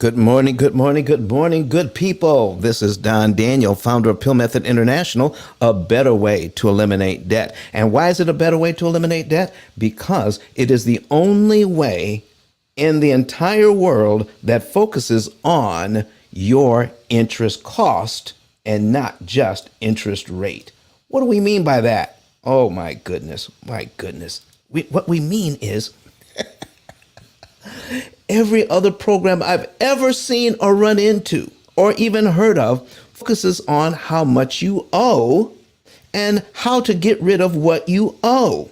Good morning, good morning, good morning, good people. This is Don Daniel, founder of P.I.L.L Method International, a better way to eliminate debt. And why is it a better way to eliminate debt? Because it is the only way in the entire world that focuses on your interest cost and not just interest rate. What do we mean by that? Oh, my goodness, my goodness. What we mean is every other program I've ever seen or run into or even heard of focuses on how much you owe and how to get rid of what you owe.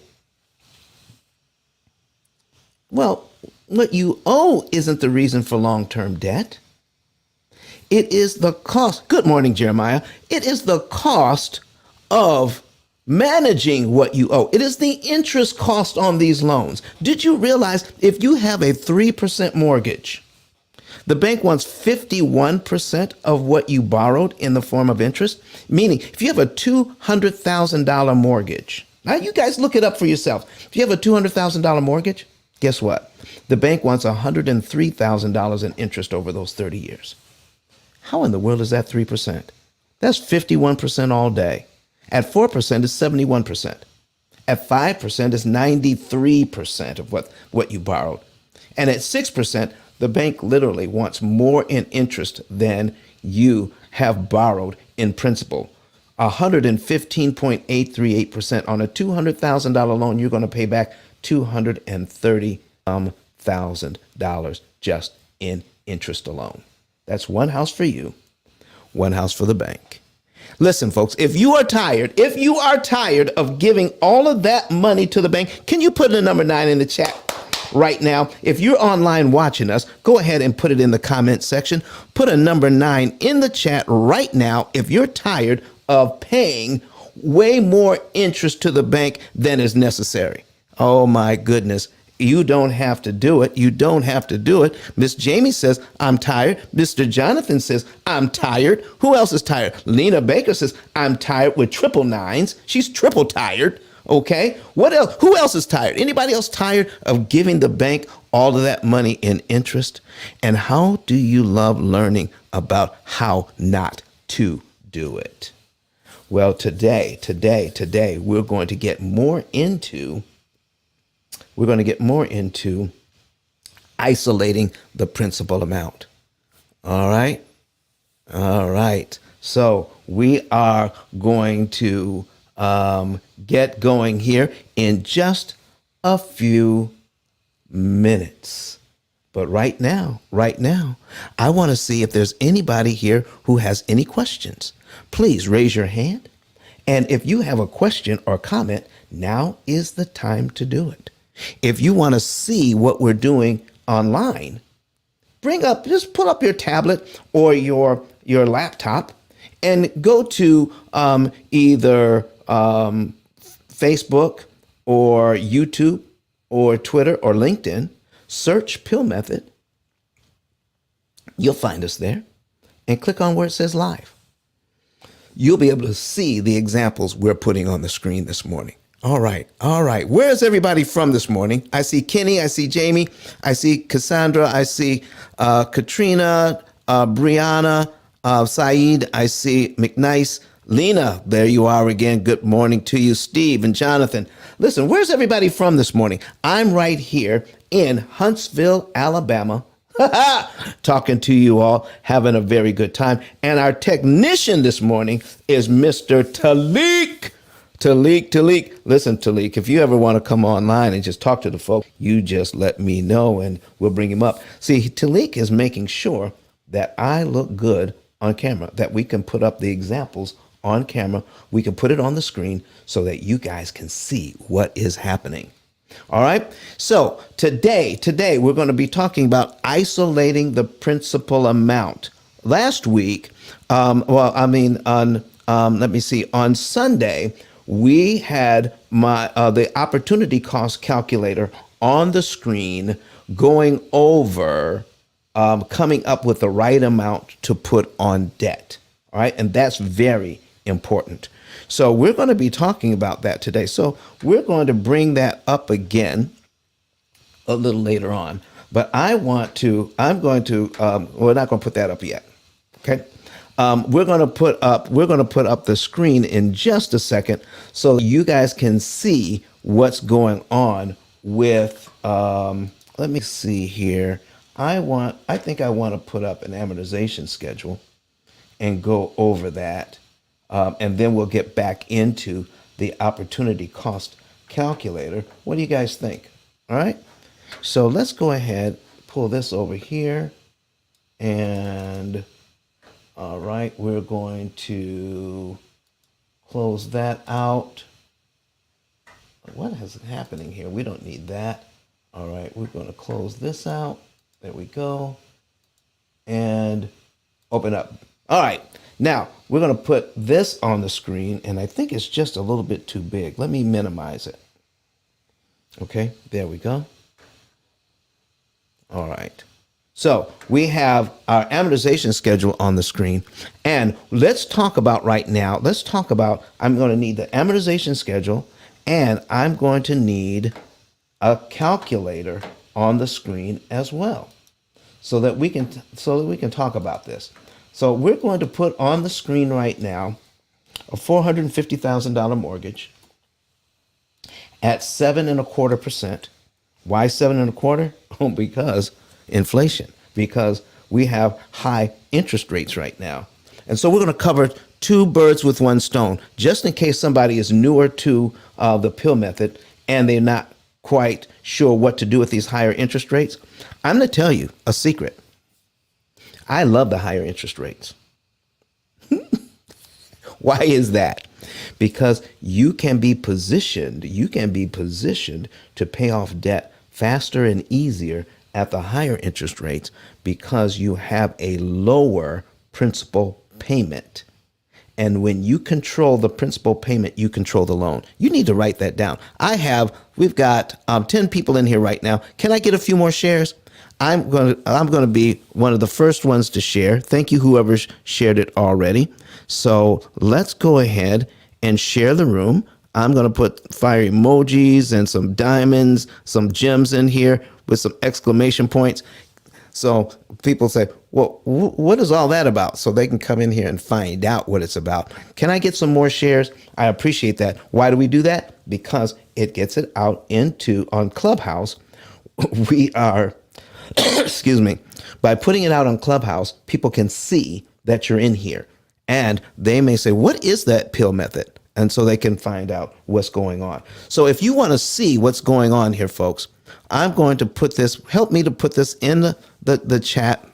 Well, what you owe isn't the reason for long-term debt. It is the cost. Good morning, Jeremiah. It is the cost of managing what you owe. It is the interest cost on these loans. Did you realize if you have a 3% mortgage, the bank wants 51% of what you borrowed in the form of interest? Meaning, if you have a $200,000 mortgage, now you guys look it up for yourself. If you have a $200,000 mortgage, guess what? The bank wants $103,000 in interest over those 30 years. How in the world is that 3%? That's 51% all day. At 4% is 71%. At 5% is 93% of what you borrowed. And at 6%, the bank literally wants more in interest than you have borrowed in principal. 115.838% on a $200,000 loan, you're going to pay back $230,000 just in interest alone. That's one house for you, one house for the bank. Listen, folks, if you are tired of giving all of that money to the bank, can you put the number 9 in the chat right now? If you're online watching us, go ahead and put it in the comment section. Put a number 9 in the chat right now if you're tired of paying way more interest to the bank than is necessary. Oh, my goodness. You don't have to do it. You don't have to do it. Miss Jamie says, I'm tired. Mr. Jonathan says, I'm tired. Who else is tired? Lena Baker says, I'm tired with triple nines. She's triple tired. Okay. What else? Who else is tired? Anybody else tired of giving the bank all of that money in interest? And how do you love learning about how not to do it? Well, today, we're going to get more into isolating the principal amount. All right. So we are going to get going here in just a few minutes. But right now, I want to see if there's anybody here who has any questions. Please raise your hand. And if you have a question or comment, now is the time to do it. If you want to see what we're doing online, just pull up your tablet or your laptop and go to either Facebook or YouTube or Twitter or LinkedIn, search P.I.L.L Method. You'll find us there and click on where it says live. You'll be able to see the examples we're putting on the screen this morning. All right. Where's everybody from this morning? I see Kenny, I see Jamie, I see Cassandra, I see Katrina, Brianna, Saeed, I see McNice, Lena, there you are again. Good morning to you, Steve and Jonathan. Listen, where's everybody from this morning? I'm right here in Huntsville, Alabama, talking to you all, having a very good time. And our technician this morning is Mr. Talik. Talik. Listen, Talik, if you ever want to come online and just talk to the folks, you just let me know and we'll bring him up. See, Talik is making sure that I look good on camera, that we can put up the examples on camera. We can put it on the screen so that you guys can see what is happening. All right. So today we're going to be talking about isolating the principal amount. Last week, on Sunday, we had the opportunity cost calculator on the screen going over coming up with the right amount to put on debt. All right. And that's very important. So we're going to be talking about that today. So we're going to bring that up again a little later on. But I'm going to, we're not going to put that up yet. Okay. We're going to put up the screen in just a second so you guys can see what's going on with, let me see here. I think I want to put up an amortization schedule and go over that. And then we'll get back into the opportunity cost calculator. What do you guys think? All right. So let's go ahead, pull this over here. And all right, we're going to close that out. What is happening here? We don't need that. All right, we're going to close this out. There we go. And open up. All right, now we're going to put this on the screen, and I think it's just a little bit too big. Let me minimize it. Okay, there we go. All right. So we have our amortization schedule on the screen. And let's talk about right now, I'm going to need the amortization schedule, and I'm going to need a calculator on the screen as well so that we can talk about this. So we're going to put on the screen right now a $450,000 mortgage at 7.25%. Why 7.25%? Oh, because inflation, because we have high interest rates right now. And so we're going to cover two birds with one stone, just in case somebody is newer to the P.I.L.L method and they're not quite sure what to do with these higher interest rates. I'm going to tell you a secret. I love the higher interest rates. Why is that? Because you can be positioned to pay off debt faster and easier at the higher interest rates because you have a lower principal payment. And when you control the principal payment, you control the loan. You need to write that down. We've got 10 people in here right now. Can I get a few more shares? I'm going to be one of the first ones to share. Thank you, whoever shared it already. So let's go ahead and share the room. I'm going to put fire emojis and some diamonds, some gems in here with some exclamation points. So people say, well, what is all that about? So they can come in here and find out what it's about. Can I get some more shares? I appreciate that. Why do we do that? Because it gets it out on Clubhouse. We are, excuse me, by putting it out on Clubhouse, people can see that you're in here. And they may say, what is that P.I.L.L method? And so they can find out what's going on. So if you want to see what's going on here, folks, I'm going to help me to put this in the chat.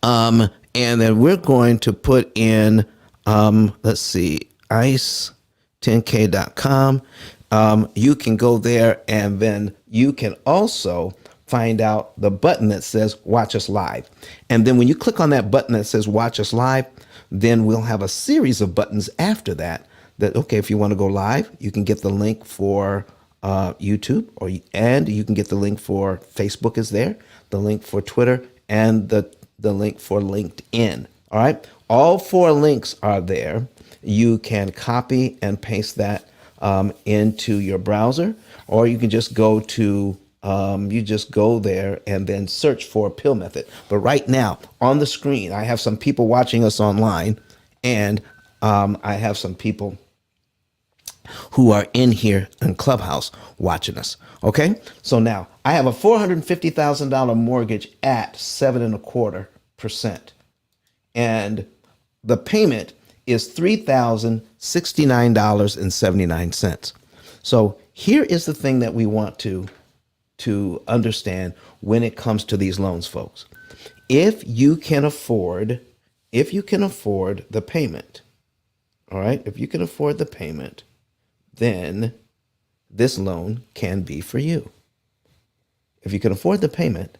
And then we're going to put in, let's see, ice10k.com. You can go there, and then you can also find out the button that says watch us live. And then when you click on that button that says watch us live, then we'll have a series of buttons after that, okay, if you want to go live, you can get the link for YouTube, and you can get the link for Facebook is there, the link for Twitter, and the link for LinkedIn. All right. All 4 links are there. You can copy and paste that into your browser, or you can just go to there and then search for P.I.L.L method. But right now on the screen, I have some people watching us online, and I have some people who are in here in Clubhouse watching us. Okay. So now I have a $450,000 mortgage at 7.25%. And the payment is $3,069.79. So here is the thing that we want to understand when it comes to these loans, folks. If you can afford the payment, all right, if you can afford the payment, then this loan can be for you. If you can afford the payment,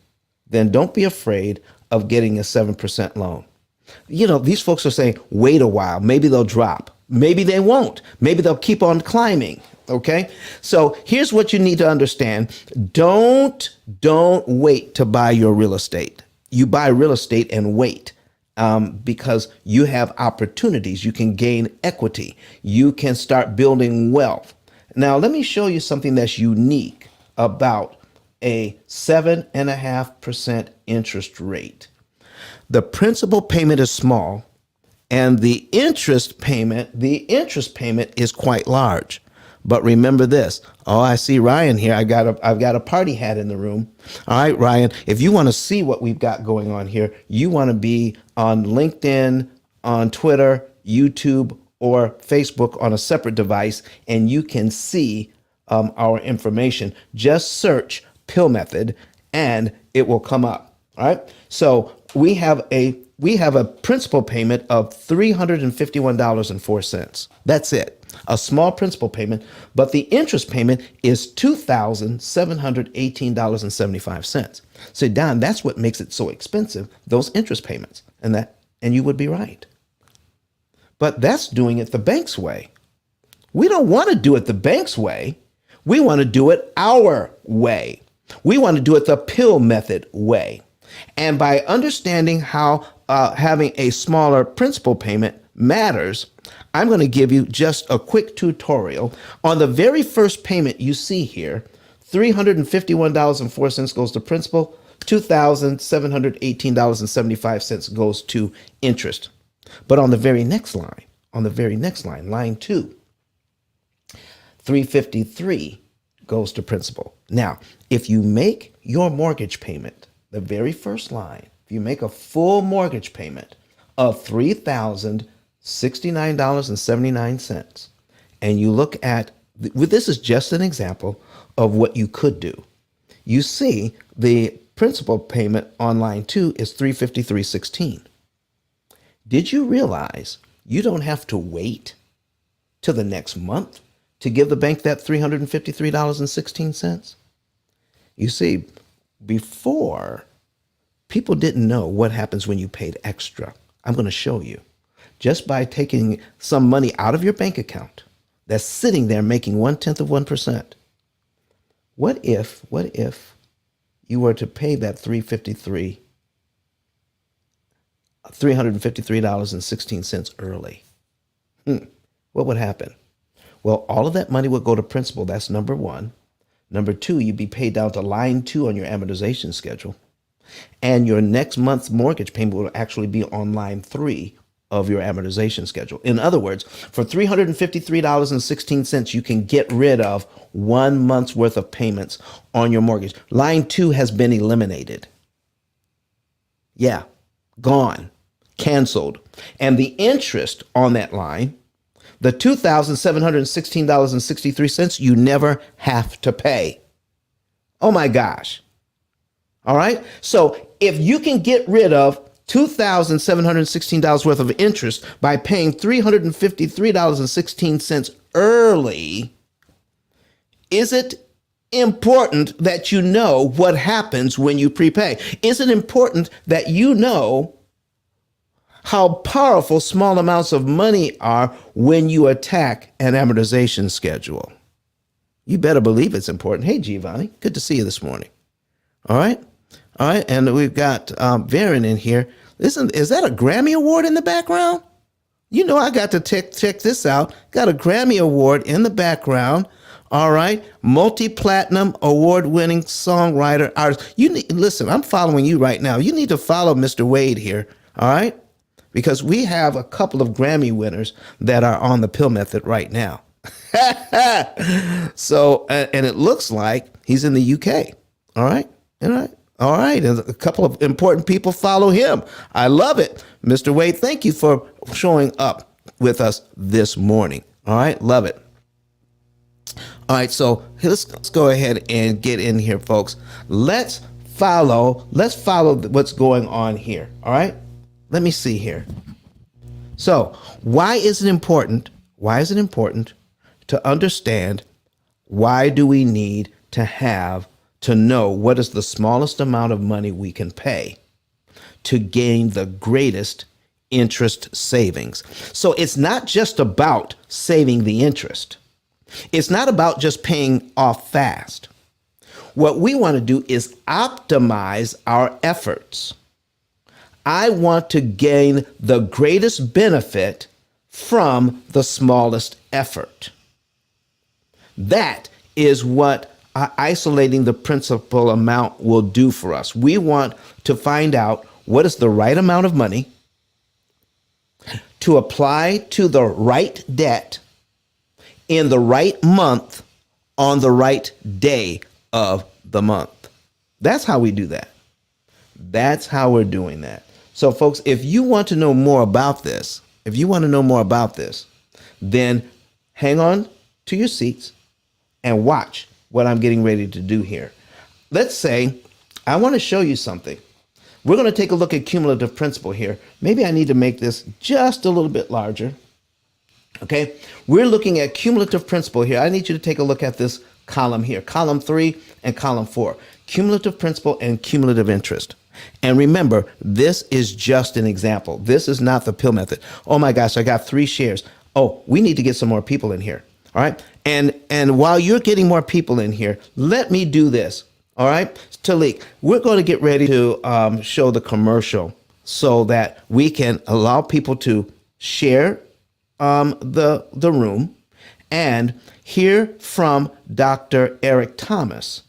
then don't be afraid of getting a 7% loan. You know, these folks are saying, wait a while, maybe they'll drop. Maybe they won't. Maybe they'll keep on climbing. Okay. So here's what you need to understand. Don't wait to buy your real estate. You buy real estate and wait. Because you have opportunities. You can gain equity. You can start building wealth. Now, let me show you something that's unique about a 7.5% interest rate. The principal payment is small, and the interest payment is quite large. But remember this. Oh, I see Ryan here. I've got a party hat in the room. All right, Ryan, if you want to see what we've got going on here, you want to be on LinkedIn, on Twitter, YouTube, or Facebook on a separate device, and you can see our information. Just search P.I.L.L method, and it will come up. All right. So we have a principal payment of $351.04. That's it. A small principal payment, but the interest payment is $2,718.75. So Don, that's what makes it so expensive, those interest payments. And you would be right. But that's doing it the bank's way. We don't want to do it the bank's way. We want to do it our way. We want to do it the P.I.L.L method way. And by understanding how having a smaller principal payment matters, I'm going to give you just a quick tutorial. On the very first payment you see here, $351.04 goes to principal, $2,718.75 goes to interest. But on the very next line, line 2, $353 goes to principal. Now, if you make your mortgage payment, the very first line, if you make a full mortgage payment of $3,069.79, and you look at, this is just an example of what you could do. You see the principal payment on line 2 is $353.16. Did you realize you don't have to wait till the next month to give the bank that $353.16? You see, before, people didn't know what happens when you paid extra. I'm going to show you. Just by taking some money out of your bank account that's sitting there making 0.1%. What if you were to pay that $353.16 early? What would happen? Well, all of that money would go to principal. That's number one. Number two, you'd be paid down to line 2 on your amortization schedule. And your next month's mortgage payment will actually be on line 3 of your amortization schedule. In other words, for $353.16, you can get rid of 1 month's worth of payments on your mortgage. Line 2 has been eliminated. Yeah, gone, canceled. And the interest on that line, the $2,716.63, you never have to pay. Oh my gosh. All right. So if you can get rid of $2,716 worth of interest by paying $353.16 early, is it important that you know what happens when you prepay? Is it important that you know how powerful small amounts of money are when you attack an amortization schedule? You better believe it's important. Hey, Giovanni, good to see you this morning. All right. All right. And we've got Varen in here. Listen, is that a Grammy Award in the background? You know, I got to check this out. Got a Grammy Award in the background. All right. Multi-platinum award-winning songwriter, artist. Listen, I'm following you right now. You need to follow Mr. Wade here. All right. Because we have a couple of Grammy winners that are on the P.I.L.L method right now. So, and it looks like he's in the UK. All right. All right. All right. And a couple of important people follow him. I love it. Mr. Wade, thank you for showing up with us this morning. All right. Love it. All right. So let's go ahead and get in here, folks. Let's follow what's going on here. All right. Let me see here. So why is it important? Why is it important to understand why do we need to know what is the smallest amount of money we can pay to gain the greatest interest savings? So it's not just about saving the interest. It's not about just paying off fast. What we want to do is optimize our efforts. I want to gain the greatest benefit from the smallest effort. That is what isolating the principal amount will do for us. We want to find out what is the right amount of money to apply to the right debt in the right month on the right day of the month. That's how we do that. That's how we're doing that. So folks, if you want to know more about this, then hang on to your seats and watch what I'm getting ready to do here. Let's say I want to show you something. We're going to take a look at cumulative principal here. Maybe I need to make this just a little bit larger. Okay, we're looking at cumulative principal here. I need you to take a look at this column here, column 3 and column 4, cumulative principal and cumulative interest. And remember, this is just an example. This is not the P.I.L.L method. Oh my gosh, I got 3 shares. Oh, we need to get some more people in here. All right. And while you're getting more people in here, let me do this. All right, Talik, we're going to get ready to show the commercial so that we can allow people to share the room and hear from Dr. Eric Thomas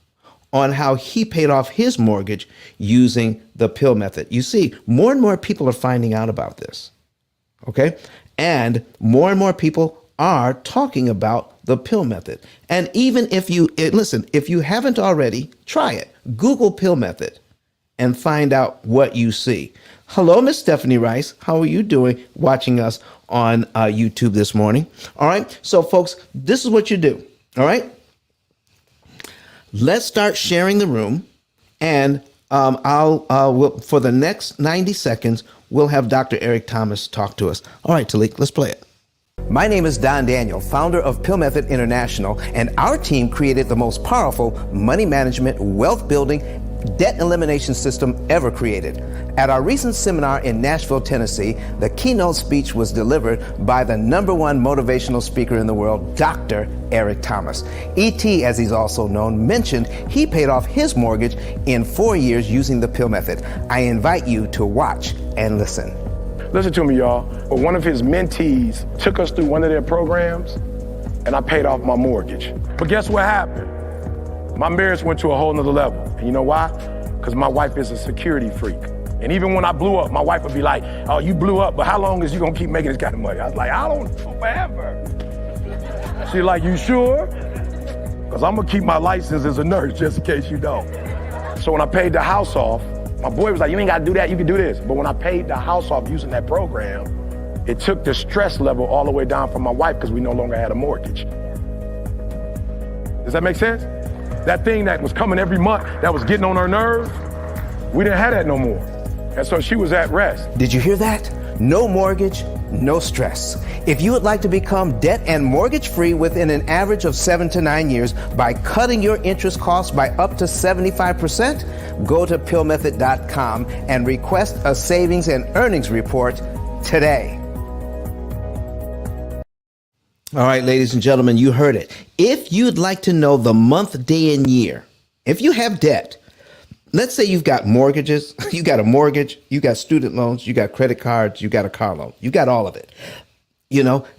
on how he paid off his mortgage using the P.I.L.L method. You see, more and more people are finding out about this. Okay, and more people are talking about the P.I.L.L method. And even if you listen, if you haven't already, try it. Google P.I.L.L method and find out what you see. Hello, Miss Stephanie Rice. How are you doing watching us on YouTube this morning? All right. So, folks, this is what you do. All right. Let's start sharing the room. And for the next 90 seconds, we'll have Dr. Eric Thomas talk to us. All right, Talik, let's play it. My name is Don Daniel, founder of P.I.L.L Method International, and our team created the most powerful money management, wealth building, debt elimination system ever created. At our recent seminar in Nashville, Tennessee, the keynote speech was delivered by the #1 motivational speaker in the world, Dr. Eric Thomas. E.T., as he's also known, mentioned he paid off his mortgage in 4 years using the P.I.L.L method. I invite you to watch and listen. Listen to me, y'all. One of his mentees took us through one of their programs, and I paid off my mortgage. But guess what happened? My marriage went to a whole nother level. And you know why? Because my wife is a security freak. And even when I blew up, my wife would be like, oh, you blew up, but how long is you gonna keep making this kind of money? I was like, I don't know, forever. She's like, you sure? Because I'm gonna keep my license as a nurse just in case you don't. So when I paid the house off, my boy was like, you ain't gotta do that, you can do this. But when I paid the house off using that program, it took the stress level all the way down for my wife because we no longer had a mortgage. Does that make sense? That thing that was coming every month, that was getting on her nerves, we didn't have that no more. And so she was at rest. Did you hear that? No mortgage, no stress. If you would like to become debt and mortgage free within an average of 7 to 9 years by cutting your interest costs by up to 75%, go to pillmethod.com and request a savings and earnings report today. All right, ladies and gentlemen, you heard it. If you'd like to know the month, day, and year, if you have debt, let's say you've got mortgages, you got a mortgage, you got student loans, you got credit cards, you got a car loan, you got all of it,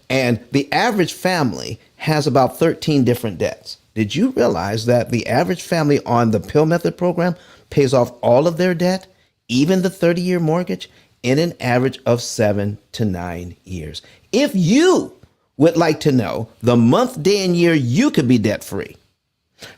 and the average family has about 13 different debts. Did you realize that the average family on the P.I.L.L method program pays off all of their debt, even the 30-year mortgage, in an average of 7 to 9 years? If you would like to know the month, day, and year you could be debt free,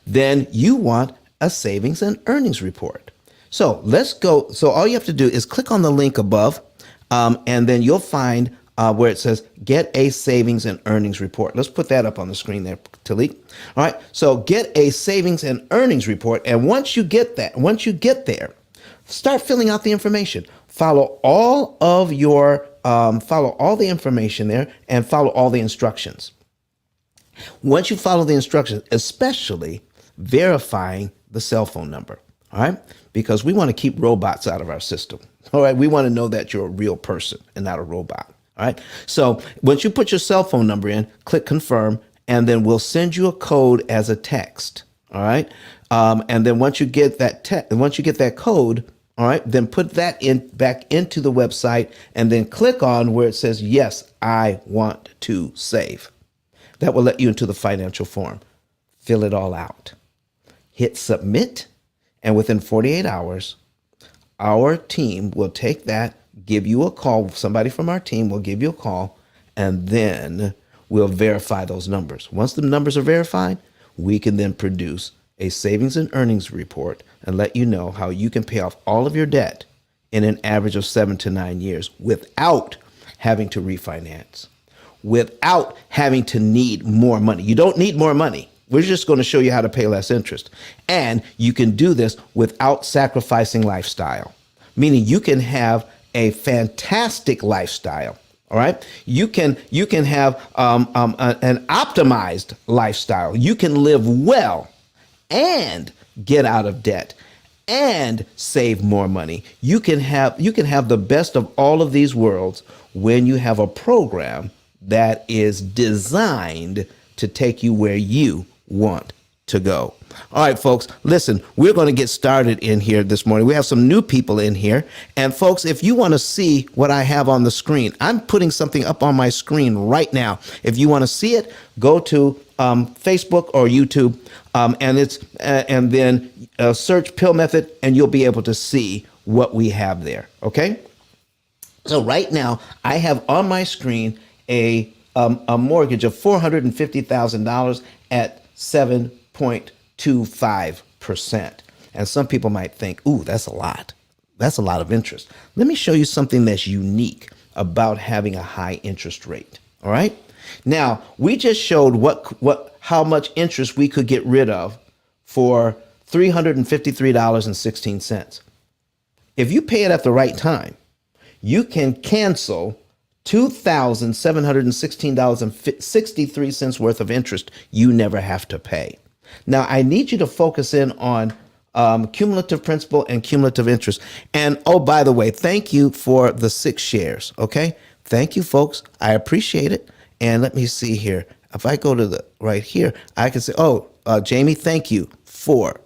then you want a savings and earnings report. So let's go. So all you have to do is click on the link above, and then you'll find where it says get a savings and earnings report. Let's put that up on the screen there, Talik. All right. So get a savings and earnings report. And once you get there, start filling out the information. Follow all the information there and follow all the instructions. Once you follow the instructions, especially verifying the cell phone number, all right? Because we want to keep robots out of our system, all right? We want to know that you're a real person and not a robot, all right? So once you put your cell phone number in, click confirm, and then we'll send you a code as a text, all right? And then once you get that code, all right, then put that back into the website and then click on where it says, yes, I want to save. That will let you into the financial form. Fill it all out. hit submit, and within 48 hours, our team will take that, give you a call. Somebody from our team will give you a call, and then we'll verify those numbers. Once the numbers are verified, we can then produce a savings and earnings report and let you know how you can pay off all of your debt in an average of 7 to 9 years without having to refinance, without having to need more money. You don't need more money. We're just going to show you how to pay less interest. And you can do this without sacrificing lifestyle, meaning you can have a fantastic lifestyle. All right. You can have an optimized lifestyle. You can live well and get out of debt and save more money. You can have the best of all of these worlds when you have a program that is designed to take you where you want to go. All right, folks, listen, we're going to get started in here this morning. We have some new people in here. And folks, if you want to see what I have on the screen, I'm putting something up on my screen right now. If you want to see it, go to Facebook or YouTube, and then search P.I.L.L method, and you'll be able to see what we have there. Okay. So right now I have on my screen a mortgage of $450,000 at 7.25%. And some people might think, ooh, that's a lot. That's a lot of interest. Let me show you something that's unique about having a high interest rate. All right. Now, we just showed how much interest we could get rid of for $353.16. If you pay it at the right time, you can cancel $2,716.63 worth of interest you never have to pay. Now, I need you to focus in on cumulative principal and cumulative interest. And oh, by the way, thank you for the 6 shares. Okay. Thank you, folks. I appreciate it. And let me see here. If I go to the right here, I can say, Jamie, thank you for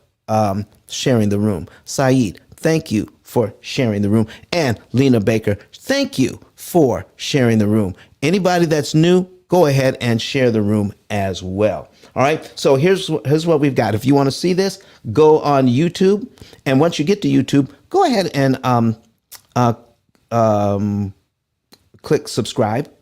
sharing the room. Saeed, thank you for sharing the room. And Lena Baker, thank you for sharing the room. Anybody that's new, go ahead and share the room as well. All right. So here's what we've got. If you want to see this, go on YouTube. And once you get to YouTube, go ahead and click subscribe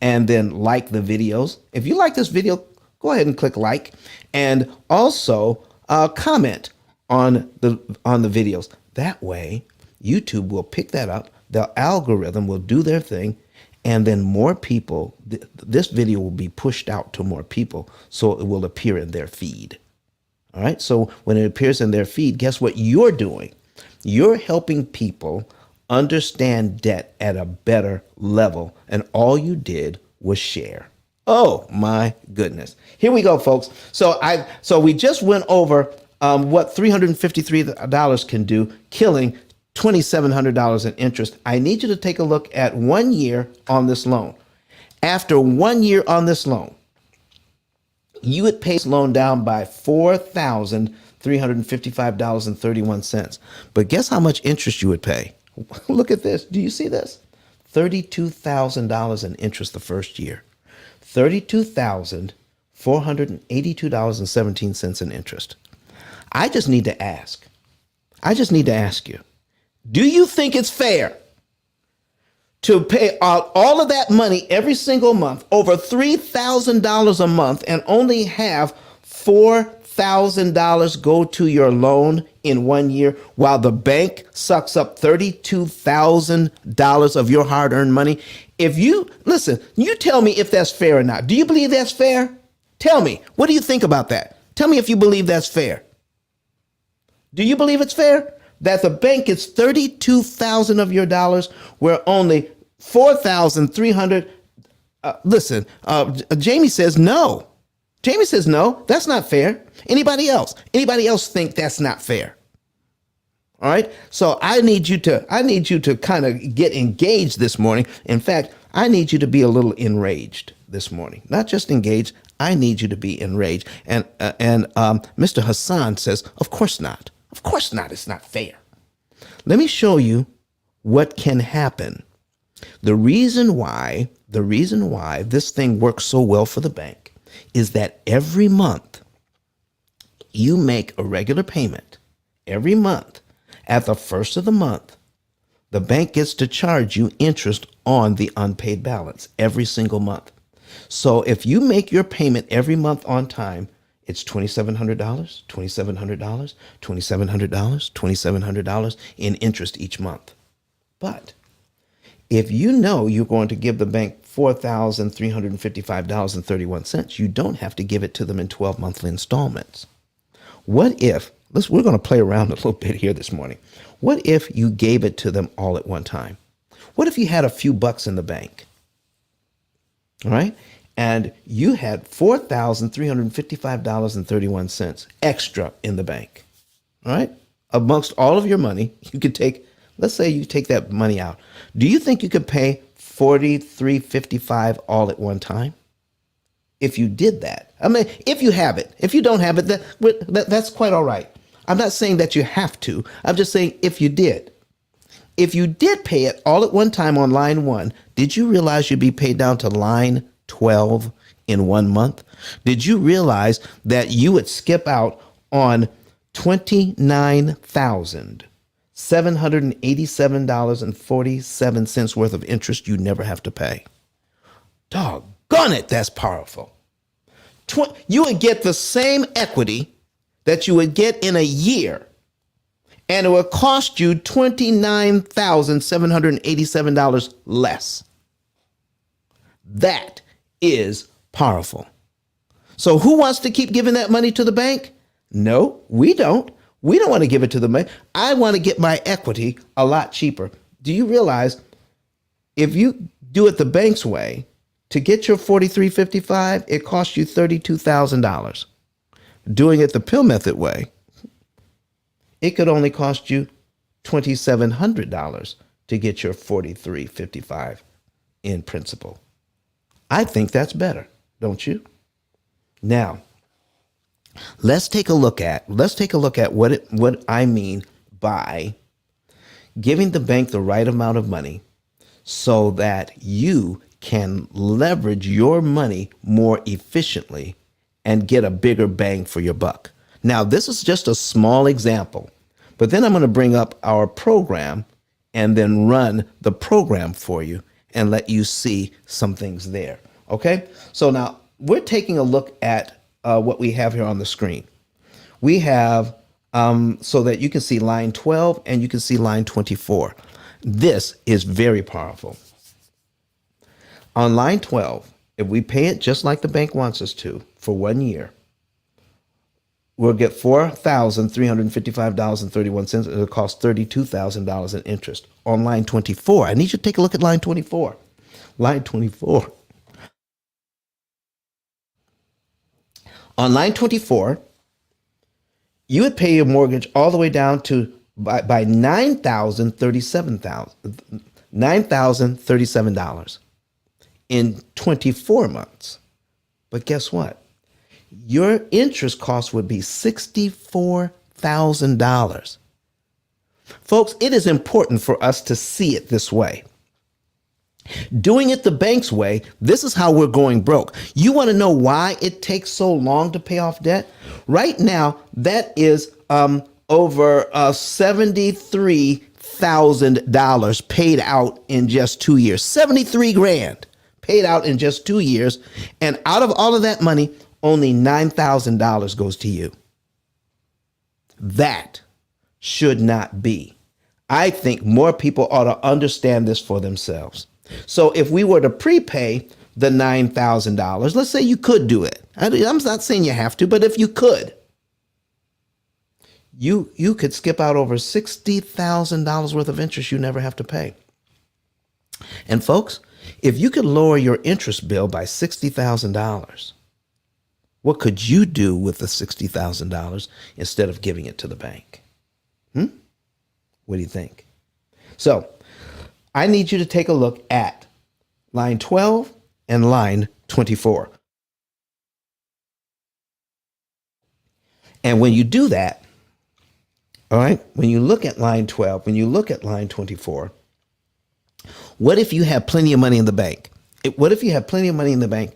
and then like the videos. If you like this video, go ahead and click like, and also comment on the videos. That way, YouTube will pick that up. The algorithm will do their thing, and then more people, this video will be pushed out to more people, so it will appear in their feed. All right. So when it appears in their feed, guess what you're doing? You're helping people understand debt at a better level, and all you did was share. Oh my goodness. Here we go, folks. So we just went over what $353 can do, killing $2,700 in interest. I need you to take a look at 1 year on this loan. After 1 year on this loan, you would pay this loan down by $4,355.31. But guess how much interest you would pay? Look at this. Do you see this? $32,000 in interest the first year. $32,482.17 in interest. I just need to ask you, do you think it's fair to pay out all of that money every single month, over $3,000 a month, and only have $4,000 go to your loan in 1 year, while the bank sucks up $32,000 of your hard-earned money? If you listen, you tell me if that's fair or not. Do you believe that's fair? Tell me. What do you think about that? Tell me if you believe that's fair. Do you believe it's fair that the bank gets $32,000 of your dollars, where only $4,300? Jamie says no. Jamie says no. That's not fair. Anybody else? Anybody else think that's not fair? All right. So I need you to kind of get engaged this morning. In fact, I need you to be a little enraged this morning. Not just engaged. I need you to be enraged. And Mr. Hassan says, of course not. Of course not. It's not fair. Let me show you what can happen. The reason why this thing works so well for the bank is that every month you make a regular payment every month, at the first of the month, the bank gets to charge you interest on the unpaid balance every single month. So if you make your payment every month on time, it's $2,700, $2,700, $2,700, $2,700 in interest each month. But if you know you're going to give the bank $4,355.31, you don't have to give it to them in 12 monthly installments. What if, we're going to play around a little bit here this morning. What if you gave it to them all at one time? What if you had a few bucks in the bank? All right. And you had $4,355.31 extra in the bank. All right. Amongst all of your money, you could take, let's say you take that money out. Do you think you could pay $4,355 all at one time? If you did that, I mean, if you have it, if you don't have it, that's quite all right. I'm not saying that you have to. I'm just saying if you did. If you did pay it all at one time on line 1, did you realize you'd be paid down to line 12 in 1 month? Did you realize that you would skip out on $29,787.47 worth of interest you never have to pay? Doggone it, that's powerful. You would get the same equity that you would get in a year, and it would cost you $29,787 less. That is powerful. So who wants to keep giving that money to the bank? No, we don't. We don't want to give it to the bank. I want to get my equity a lot cheaper. Do you realize if you do it the bank's way, to get your $4,355, it costs you $32,000. Doing it the P.I.L.L method way, it could only cost you $2,700 to get your $4,355 in principal. I think that's better, don't you? Now, let's take a look at what I mean by giving the bank the right amount of money so that you can leverage your money more efficiently and get a bigger bang for your buck. Now, this is just a small example, but then I'm going to bring up our program and then run the program for you and let you see some things there. Okay, so now we're taking a look at what we have here on the screen. We have so that you can see line 12 and you can see line 24. This is very powerful. On line 12, if we pay it just like the bank wants us to for 1 year, we'll get $4,355.31. It'll cost $32,000 in interest. On line 24, I need you to take a look at line 24. Line 24. On line 24, you would pay your mortgage all the way down to by $9,037 in 24 months. But guess what? Your interest cost would be $64,000. Folks, it is important for us to see it this way. Doing it the bank's way, this is how we're going broke. You want to know why it takes so long to pay off debt? Right now, that is over $73,000 paid out in just 2 years. 73 grand paid out in just 2 years. And out of all of that money, only $9,000 goes to you. That should not be. I think more people ought to understand this for themselves. So if we were to prepay the $9,000, let's say you could do it. I'm not saying you have to, but if you could, you could skip out over $60,000 worth of interest you never have to pay. And folks, if you could lower your interest bill by $60,000, what could you do with the $60,000 instead of giving it to the bank? What do you think? So I need you to take a look at line 12 and line 24. And when you do that, all right, when you look at line 12, when you look at line 24, what if you have plenty of money in the bank? What if you have plenty of money in the bank?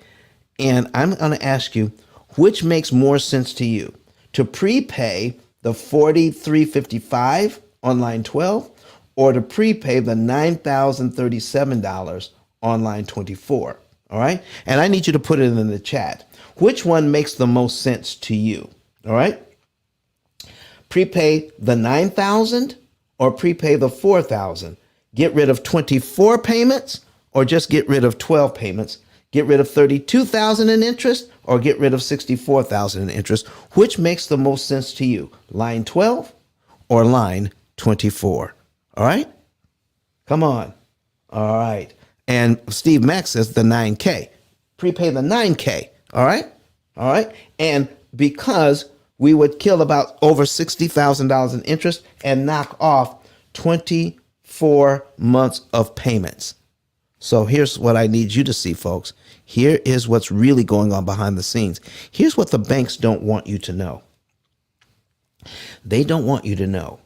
And I'm going to ask you, which makes more sense to you? to prepay the $43.55 on line 12 or to prepay the $9,037 on line 24. All right. And I need you to put it in the chat. Which one makes the most sense to you? All right. Prepay the 9,000 or prepay the 4,000. Get rid of 24 payments or just get rid of 12 payments. Get rid of 32,000 in interest or get rid of 64,000 in interest. Which makes the most sense to you? Line 12 or line 24? All right. Come on. All right. And Steve Mack says the 9K. Prepay the 9K. All right. All right. And because we would kill about over $60,000 in interest and knock off 24 months of payments. So here's what I need you to see, folks. Here is what's really going on behind the scenes. Here's what the banks don't want you to know. They don't want you to know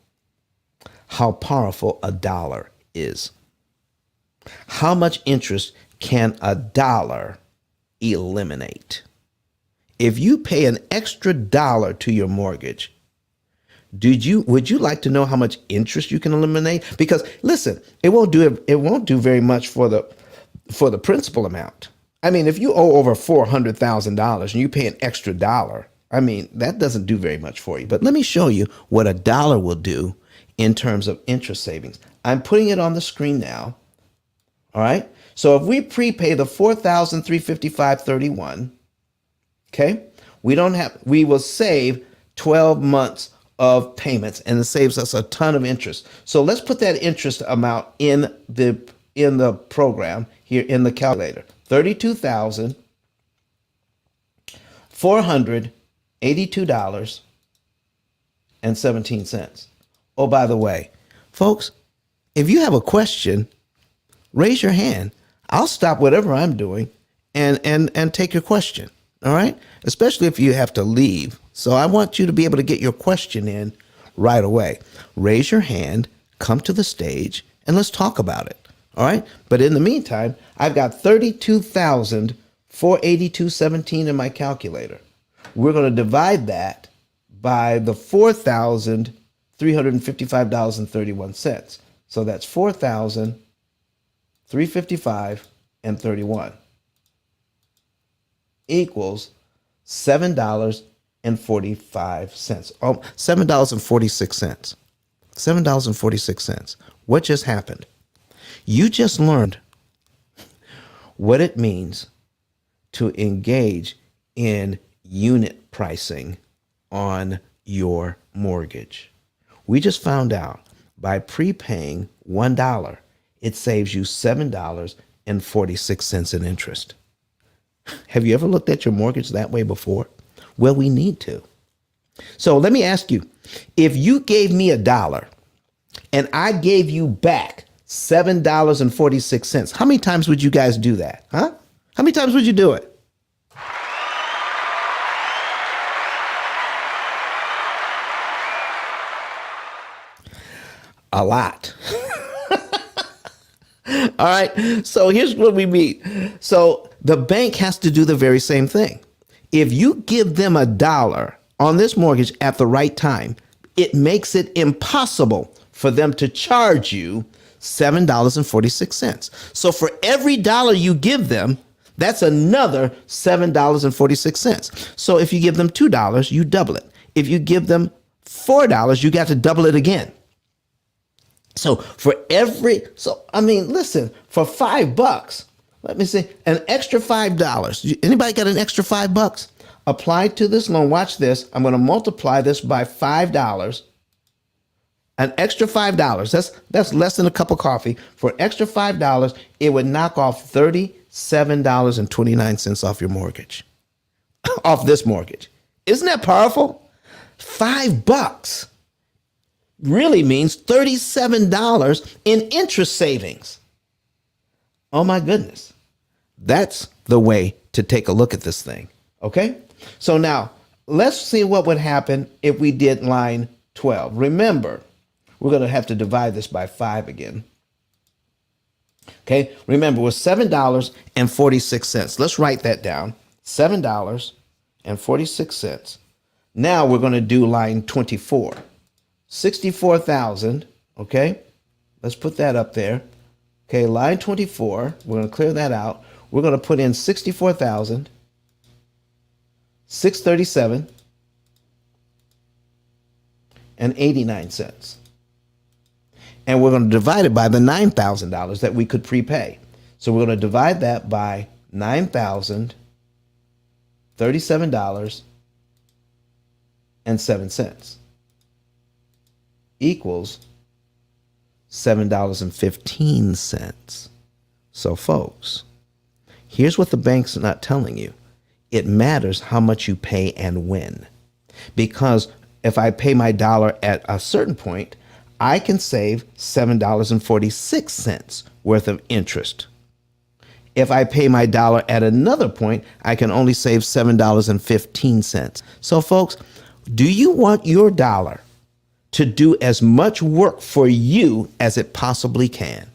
how powerful a dollar is. How much interest can a dollar eliminate? If you pay an extra dollar to your mortgage, would you like to know how much interest you can eliminate? Because listen, it won't do very much for the principal amount. I mean, if you owe over $400,000 and you pay an extra dollar, I mean, that doesn't do very much for you. But let me show you what a dollar will do in terms of interest savings. I'm putting it on the screen now. All right. So if we prepay the $4,355.31, okay, we will save 12 months of payments, and it saves us a ton of interest. So let's put that interest amount in the program here in the calculator. $32,482.17. Oh, by the way, folks, if you have a question, raise your hand. I'll stop whatever I'm doing and take your question. All right. Especially if you have to leave. So I want you to be able to get your question in right away. Raise your hand, come to the stage, and let's talk about it. All right. But in the meantime, I've got 32,482.17 in my calculator. We're going to divide that by the $4,355.31. So that's $4,355.31 equals $7.45. Oh, $7.46. $7.46. What just happened? You just learned what it means to engage in unit pricing on your mortgage. We just found out by prepaying $1, it saves you $7.46 in interest. Have you ever looked at your mortgage that way before? Well, we need to. So let me ask you, if you gave me $1 and I gave you back $7.46, how many times would you guys do that? Huh? How many times would you do it? A lot. All right. So here's what we mean. So the bank has to do the very same thing. If you give them $1 on this mortgage at the right time, it makes it impossible for them to charge you $7.46. So for every dollar you give them, that's another $7.46. So if you give them $2, you double it. If you give them $4, you got to double it again. So listen, for $5, let me see, an extra $5. Anybody got an extra $5 applied to this loan? Watch this. I'm going to multiply this by $5. An extra $5. That's less than a cup of coffee. For an extra $5, it would knock off $37.29 off your mortgage, off this mortgage. Isn't that powerful? $5 really means $37 in interest savings. Oh my goodness. That's the way to take a look at this thing. Okay. So now let's see what would happen if we did line 12. Remember, we're going to have to divide this by 5 again. Okay. Remember, it was $7.46. Let's write that down. $7.46 Now we're going to do line 24. 64,000, okay? Let's put that up there. Okay, line 24, we're going to clear that out. We're going to put in 64,637 and 89 cents. And we're going to divide it by the $9,000 that we could prepay. So we're going to divide that by $9,037.07 equals $7.15. So folks, here's what the bank's not telling you. It matters how much you pay and when. Because if I pay my dollar at a certain point, I can save $7.46 worth of interest. If I pay my dollar at another point, I can only save $7.15. So folks, do you want your dollar to do as much work for you as it possibly can?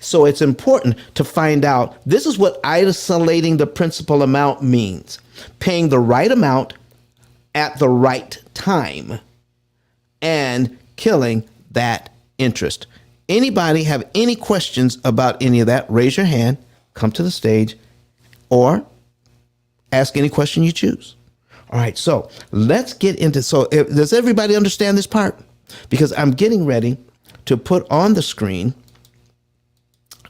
So it's important to find out, this is what isolating the principal amount means. Paying the right amount at the right time and killing that interest. Anybody have any questions about any of that? Raise your hand, come to the stage, or ask any question you choose. All right, so let's get into, does everybody understand this part? Because I'm getting ready to put on the screen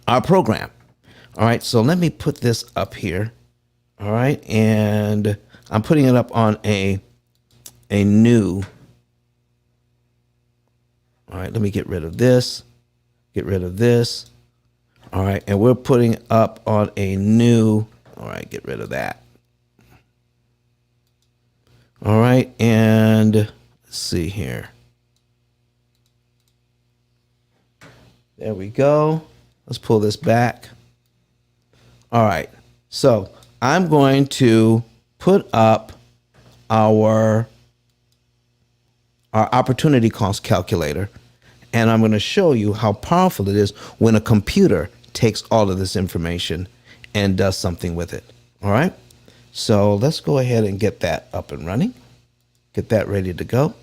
our program. All right, so let me put this up here. All right, and I'm putting it up on a new. All right, let me get rid of this, get rid of this. All right, and we're putting up on a new, all right, get rid of that. All right, and let's see here. There we go. Let's pull this back. All right, so I'm going to put up our opportunity cost calculator, and I'm going to show you how powerful it is when a computer takes all of this information and does something with it. All right, so let's go ahead and get that up and running, get that ready to go.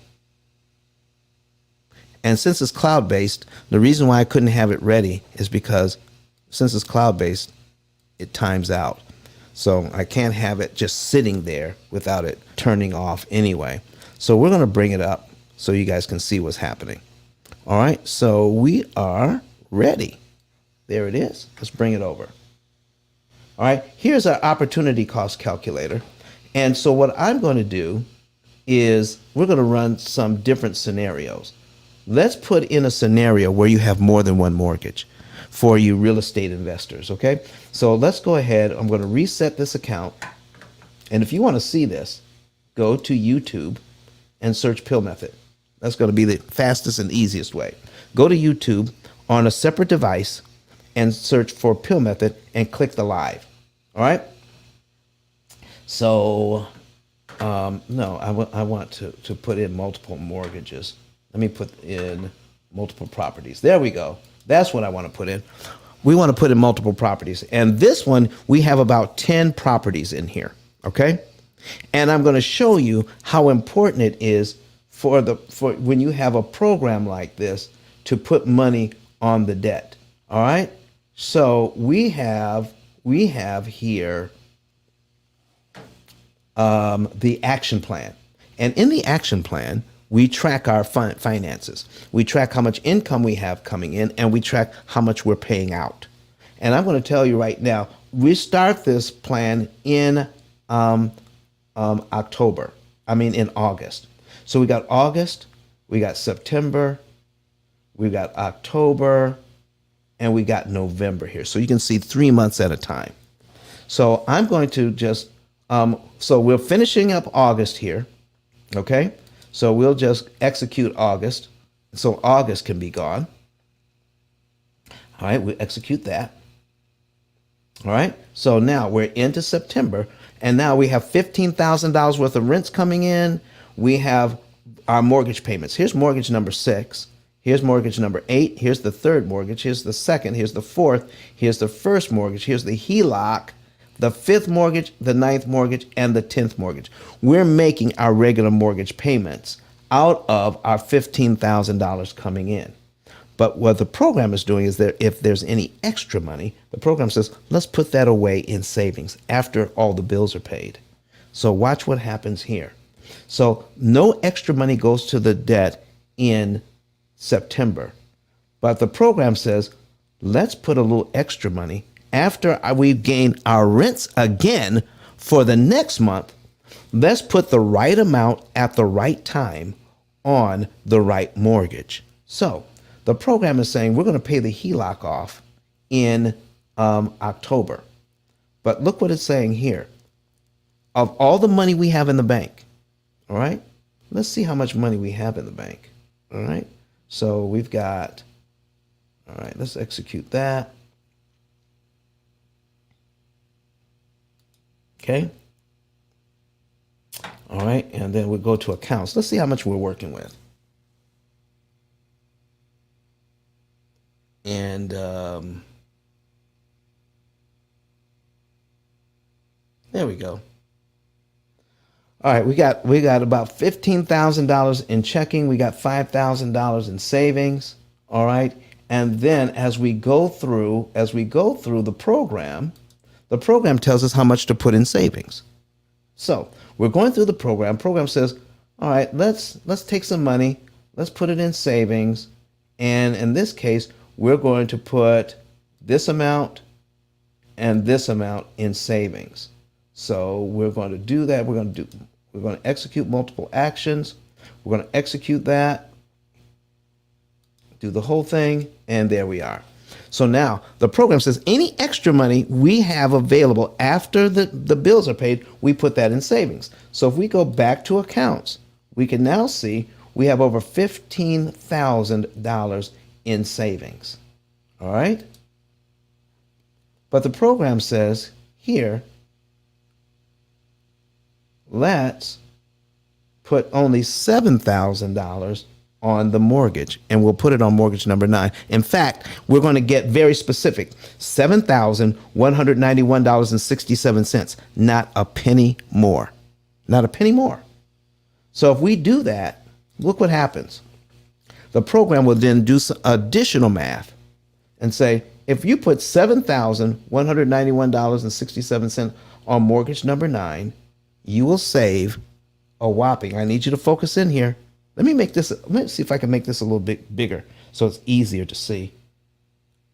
And since it's cloud-based, the reason why I couldn't have it ready is because since it's cloud-based, it times out. So I can't have it just sitting there without it turning off anyway. So we're going to bring it up so you guys can see what's happening. All right, so we are ready. There it is. Let's bring it over. All right, here's our opportunity cost calculator. And so what I'm going to do is we're going to run some different scenarios. Let's put in a scenario where you have more than one mortgage for you real estate investors, okay? So let's go ahead. I'm going to reset this account. And if you want to see this, go to YouTube and search P.I.L.L method. That's going to be the fastest and easiest way. Go to YouTube on a separate device and search for P.I.L.L method and click the live. All right? So, no, I want to put in multiple mortgages. Let me put in multiple properties. There we go. That's what I want to put in. We want to put in multiple properties. And this one, we have about 10 properties in here, okay? And I'm going to show you how important it is for when you have a program like this to put money on the debt, all right? So we have here the action plan. And in the action plan, we track our finances. We track how much income we have coming in, and we track how much we're paying out. And I'm going to tell you right now, we start this plan in in August. So we got August, we got September, we got October, and we got November here. So you can see 3 months at a time. So I'm going to just, so we're finishing up August here, okay? So we'll just execute August. So August can be gone. All right, we execute that. All right, so now we're into September, and now we have $15,000 worth of rents coming in. We have our mortgage payments. Here's mortgage number 6. Here's mortgage number 8. Here's the third mortgage. Here's the second. Here's the fourth. Here's the first mortgage. Here's the HELOC. the 5th mortgage, the 9th mortgage, and the 10th mortgage. We're making our regular mortgage payments out of our $15,000 coming in. But what the program is doing is that if there's any extra money, the program says, let's put that away in savings after all the bills are paid. So watch what happens here. So no extra money goes to the debt in September. But the program says, let's put a little extra money after we've gained our rents again for the next month. Let's put the right amount at the right time on the right mortgage. So the program is saying we're going to pay the HELOC off in October. But look what it's saying here. Of all the money we have in the bank, all right, let's see how much money we have in the bank. All right, so we've got, all right, let's execute that. Okay. All right, and then we go to accounts. Let's see how much we're working with. And there we go. All right, we got about $15,000 in checking. We got $5,000 in savings. All right, and then as we go through the program tells us how much to put in savings. So we're going through the program. Program says, all right, let's take some money, let's put it in savings, and in this case, we're going to put this amount and this amount in savings. So we're going to do that. We're going to execute multiple actions. We're going to execute that, do the whole thing, and there we are. So now the program says any extra money we have available after the bills are paid, we put that in savings. So if we go back to accounts, we can now see we have over $15,000 in savings. All right? But the program says here, let's put only $7,000 on the mortgage, and we'll put it on mortgage number 9. In fact, we're going to get very specific. $7,191.67, not a penny more. Not a penny more. So if we do that, look what happens. The program will then do some additional math and say, if you put $7,191.67 on mortgage number 9, you will save a whopping, I need you to focus in here. Let me see if I can make this a little bit bigger so it's easier to see.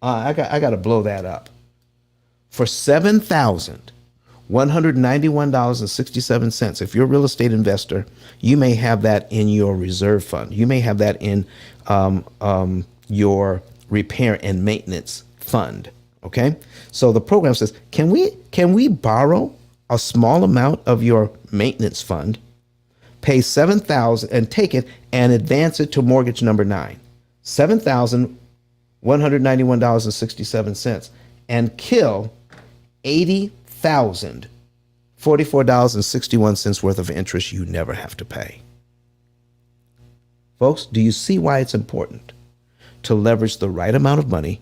I got to blow that up. For $7,191.67, if you're a real estate investor, you may have that in your reserve fund. You may have that in your repair and maintenance fund. Okay? So the program says, can we borrow a small amount of your maintenance fund, pay $7,000 and take it and advance it to mortgage number 9, $7,191.67, and kill $80,044.61 worth of interest you never have to pay. Folks, do you see why it's important to leverage the right amount of money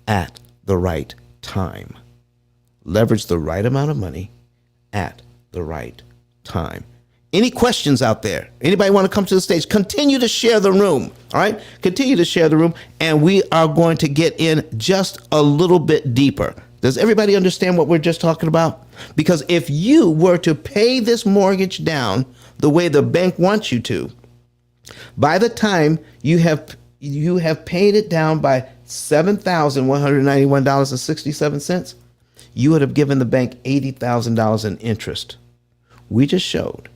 at the right time? Leverage the right amount of money at the right time. Any questions out there? Anybody want to come to the stage? Continue to share the room. All right. Continue to share the room. And we are going to get in just a little bit deeper. Does everybody understand what we're just talking about? Because if you were to pay this mortgage down the way the bank wants you to, by the time you have paid it down by $7,191.67, you would have given the bank $80,000 in interest. We just showed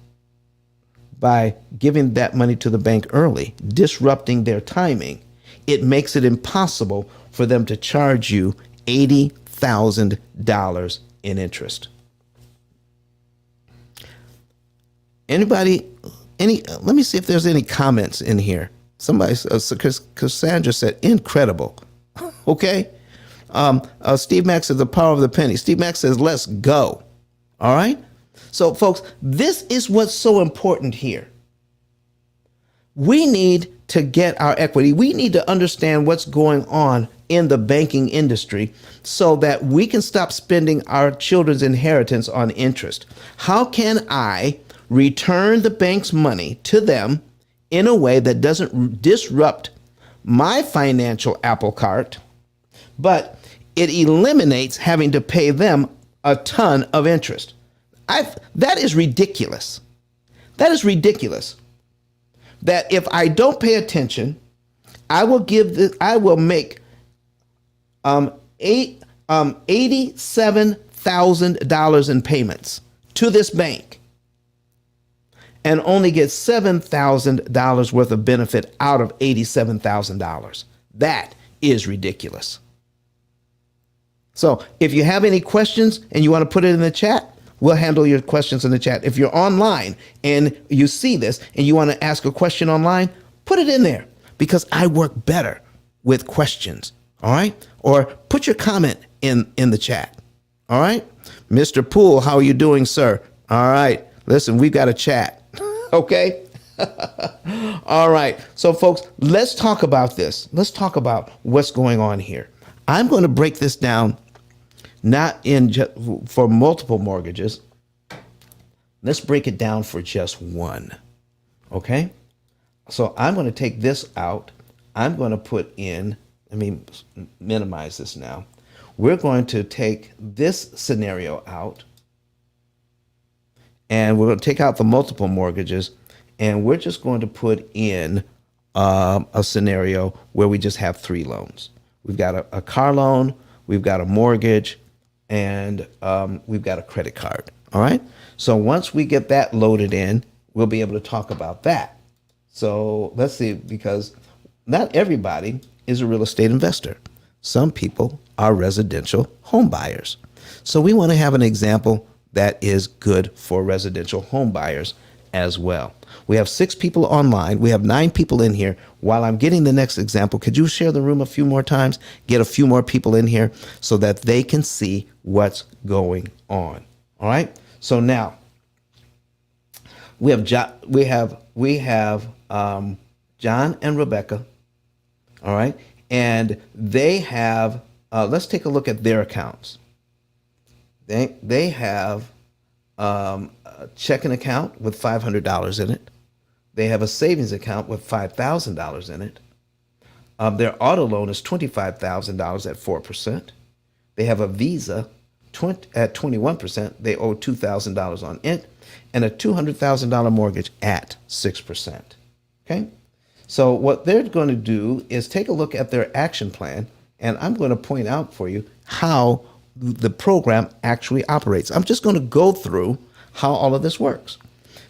by giving that money to the bank early, disrupting their timing, it makes it impossible for them to charge you $80,000 in interest. Let me see if there's any comments in here. Somebody, Cassandra said, incredible. Okay. Steve Mack says the power of the penny. Steve Mack says, let's go. All right. So folks, this is what's so important here. We need to get our equity. We need to understand what's going on in the banking industry so that we can stop spending our children's inheritance on interest? How can I return the bank's money to them in a way that doesn't disrupt my financial apple cart, but it eliminates having to pay them a ton of interest? That is ridiculous. That is ridiculous. That if I don't pay attention, I will make $87,000 in payments to this bank and only get $7,000 worth of benefit out of $87,000. That is ridiculous. So if you have any questions and you want to put it in the chat, we'll handle your questions in the chat. If you're online and you see this and you want to ask a question online, put it in there because I work better with questions. All right. Or put your comment in the chat. All right. Mr. Poole, how are you doing, sir? All right. Listen, we've got a chat. Okay. All right. So, folks, let's talk about this. Let's talk about what's going on here. I'm going to break this down not in for multiple mortgages. Let's break it down for just one. Okay. So I'm going to take this out. I'm going to put in, let me minimize this now. We're going to take this scenario out and we're going to take out the multiple mortgages and we're just going to put in a scenario where we just have 3 loans. We've got a car loan, we've got a mortgage, and we've got a credit card. All right. So once we get that loaded in, we'll be able to talk about that. So let's see, because not everybody is a real estate investor. Some people are residential home buyers. So we want to have an example that is good for residential home buyers as well. We have 6 people online. We have 9 people in here. While I'm getting the next example, could you share the room a few more times? Get a few more people in here so that they can see what's going on. All right. So now we have John and Rebecca. All right. And they have, let's take a look at their accounts. They have a checking account with $500 in it. They have a savings account with $5,000 in it. Their auto loan is $25,000 at 4%. They have a Visa at 21%. They owe $2,000 on it, and a $200,000 mortgage at 6%. Okay. So what they're going to do is take a look at their action plan, and I'm going to point out for you how the program actually operates. I'm just going to go through how all of this works.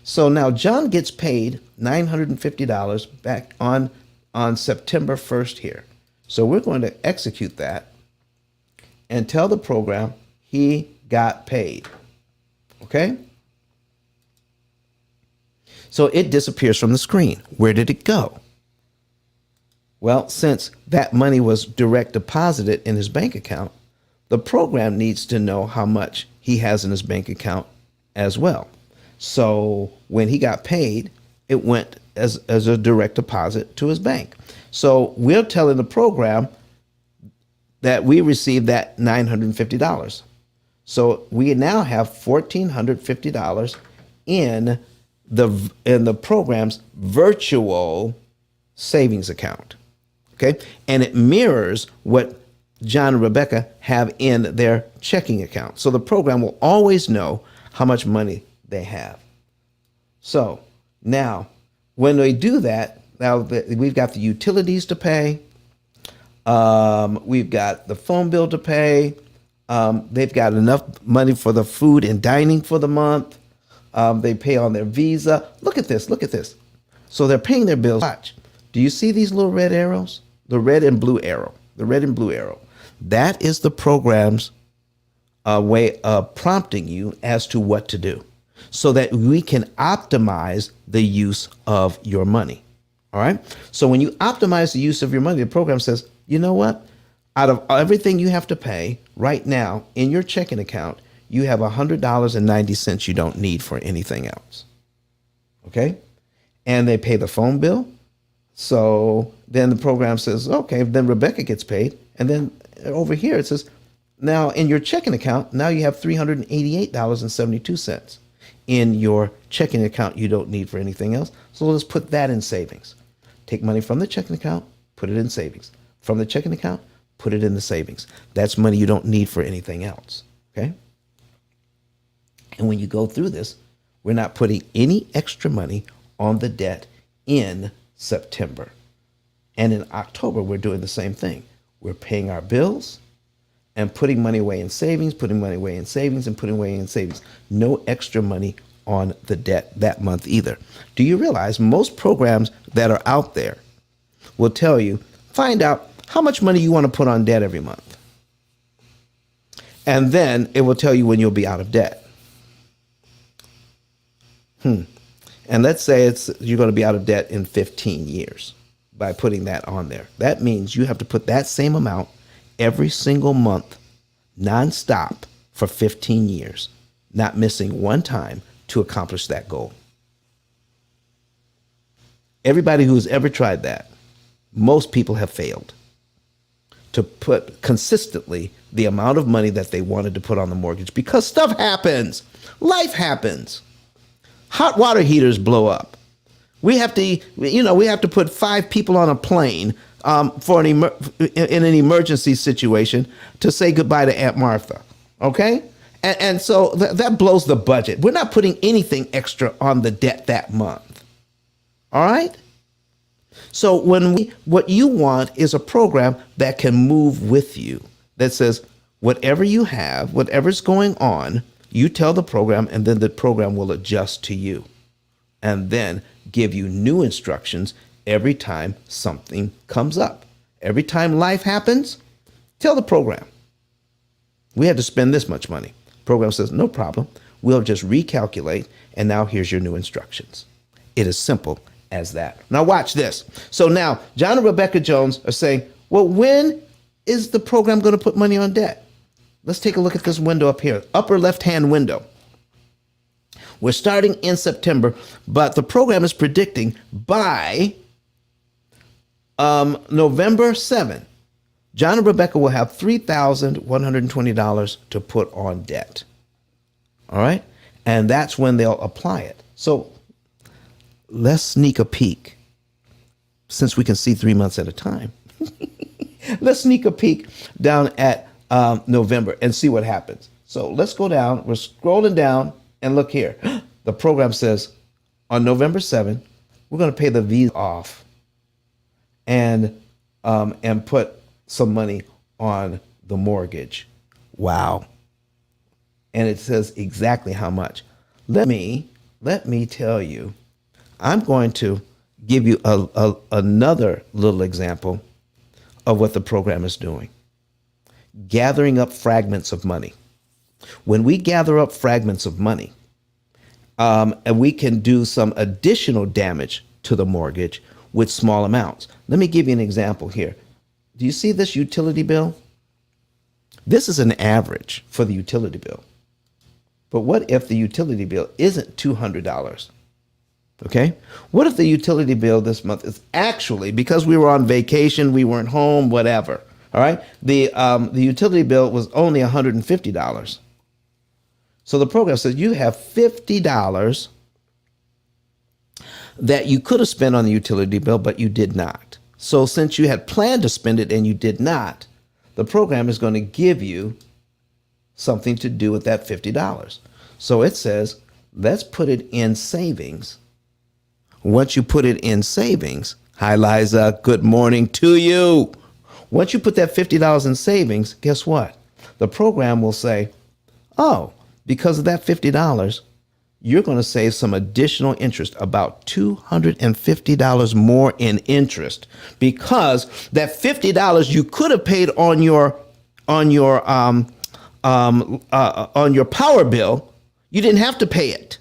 So now John gets paid $950 back on September 1st here. So we're going to execute that and tell the program he got paid. Okay? So it disappears from the screen. Where did it go? Well, since that money was direct deposited in his bank account, the program needs to know how much he has in his bank account as well. So when he got paid, it went as a direct deposit to his bank. So we're telling the program that we received that $950. So we now have $1,450 in the program's virtual savings account. Okay. And it mirrors what John and Rebecca have in their checking account. So the program will always know how much money they have. So now when they do that, now we've got the utilities to pay. We've got the phone bill to pay. They've got enough money for the food and dining for the month. They pay on their Visa. Look at this. Look at this. So they're paying their bills. Watch. Do you see these little red arrows? The red and blue arrow. The red and blue arrow. That is the program's way of prompting you as to what to do so that we can optimize the use of your money. All right. So when you optimize the use of your money, the program says, you know what? Out of everything you have to pay right now in your checking account, you have $100.90 you don't need for anything else. Okay. And they pay the phone bill. So then the program says, okay, then Rebecca gets paid And then over here it says, now in your checking account, now you have $388.72. In your checking account you don't need for anything else. So let's put that in savings. Take money from the checking account, put it in savings. From the checking account, put it in the savings. That's money you don't need for anything else. Okay? And when you go through this, we're not putting any extra money on the debt in September. And in October, we're doing the same thing. We're paying our bills and putting money away in savings, putting money away in savings, and putting away in savings. No extra money on the debt that month either. Do you realize most programs that are out there will tell you, find out how much money you want to put on debt every month. And then it will tell you when you'll be out of debt. And let's say you're going to be out of debt in 15 years by putting that on there. That means you have to put that same amount every single month, nonstop, for 15 years, not missing one time to accomplish that goal. Everybody who's ever tried that, most people have failed to put consistently the amount of money that they wanted to put on the mortgage because stuff happens. Life happens. Hot water heaters blow up. We have to put 5 people on a plane in an emergency situation to say goodbye to Aunt Martha. Okay? And so that blows the budget. We're not putting anything extra on the debt that month. All right? So what you want is a program that can move with you, that says whatever you have, whatever's going on, you tell the program, and then the program will adjust to you and then give you new instructions every time something comes up. Every time life happens, tell the program, we had to spend this much money. Program says, no problem. We'll just recalculate, and now here's your new instructions. It is simple as that. Now watch this. So now John and Rebecca Jones are saying, well, when is the program going to put money on debt? Let's take a look at this window up here, upper left-hand window. We're starting in September, but the program is predicting by November 7, John and Rebecca will have $3,120 to put on debt. All right? And that's when they'll apply it. So let's sneak a peek, since we can see 3 months at a time. Let's sneak a peek down at November and see what happens. So let's go down. We're scrolling down and look here. The program says on November 7, we're going to pay the Visa off and put some money on the mortgage. Wow. And it says exactly how much. Let me tell you, I'm going to give you another little example of what the program is doing. Gathering up fragments of money. When we gather up fragments of money, and we can do some additional damage to the mortgage with small amounts. Let me give you an example here. Do you see this utility bill? This is an average for the utility bill. But what if the utility bill isn't $200? Okay? What if the utility bill this month is actually, because we were on vacation, we weren't home, whatever. All right? The utility bill was only $150. So the program says you have $50 that you could have spent on the utility bill, but you did not. So since you had planned to spend it and you did not, the program is going to give you something to do with that $50. So it says, let's put it in savings. Once you put it in savings, hi Liza, good morning to you. Once you put that $50 in savings, guess what? The program will say, oh, because of that $50, you're going to save some additional interest, about $250 more in interest, because that $50 you could have paid on your power bill, you didn't have to pay it.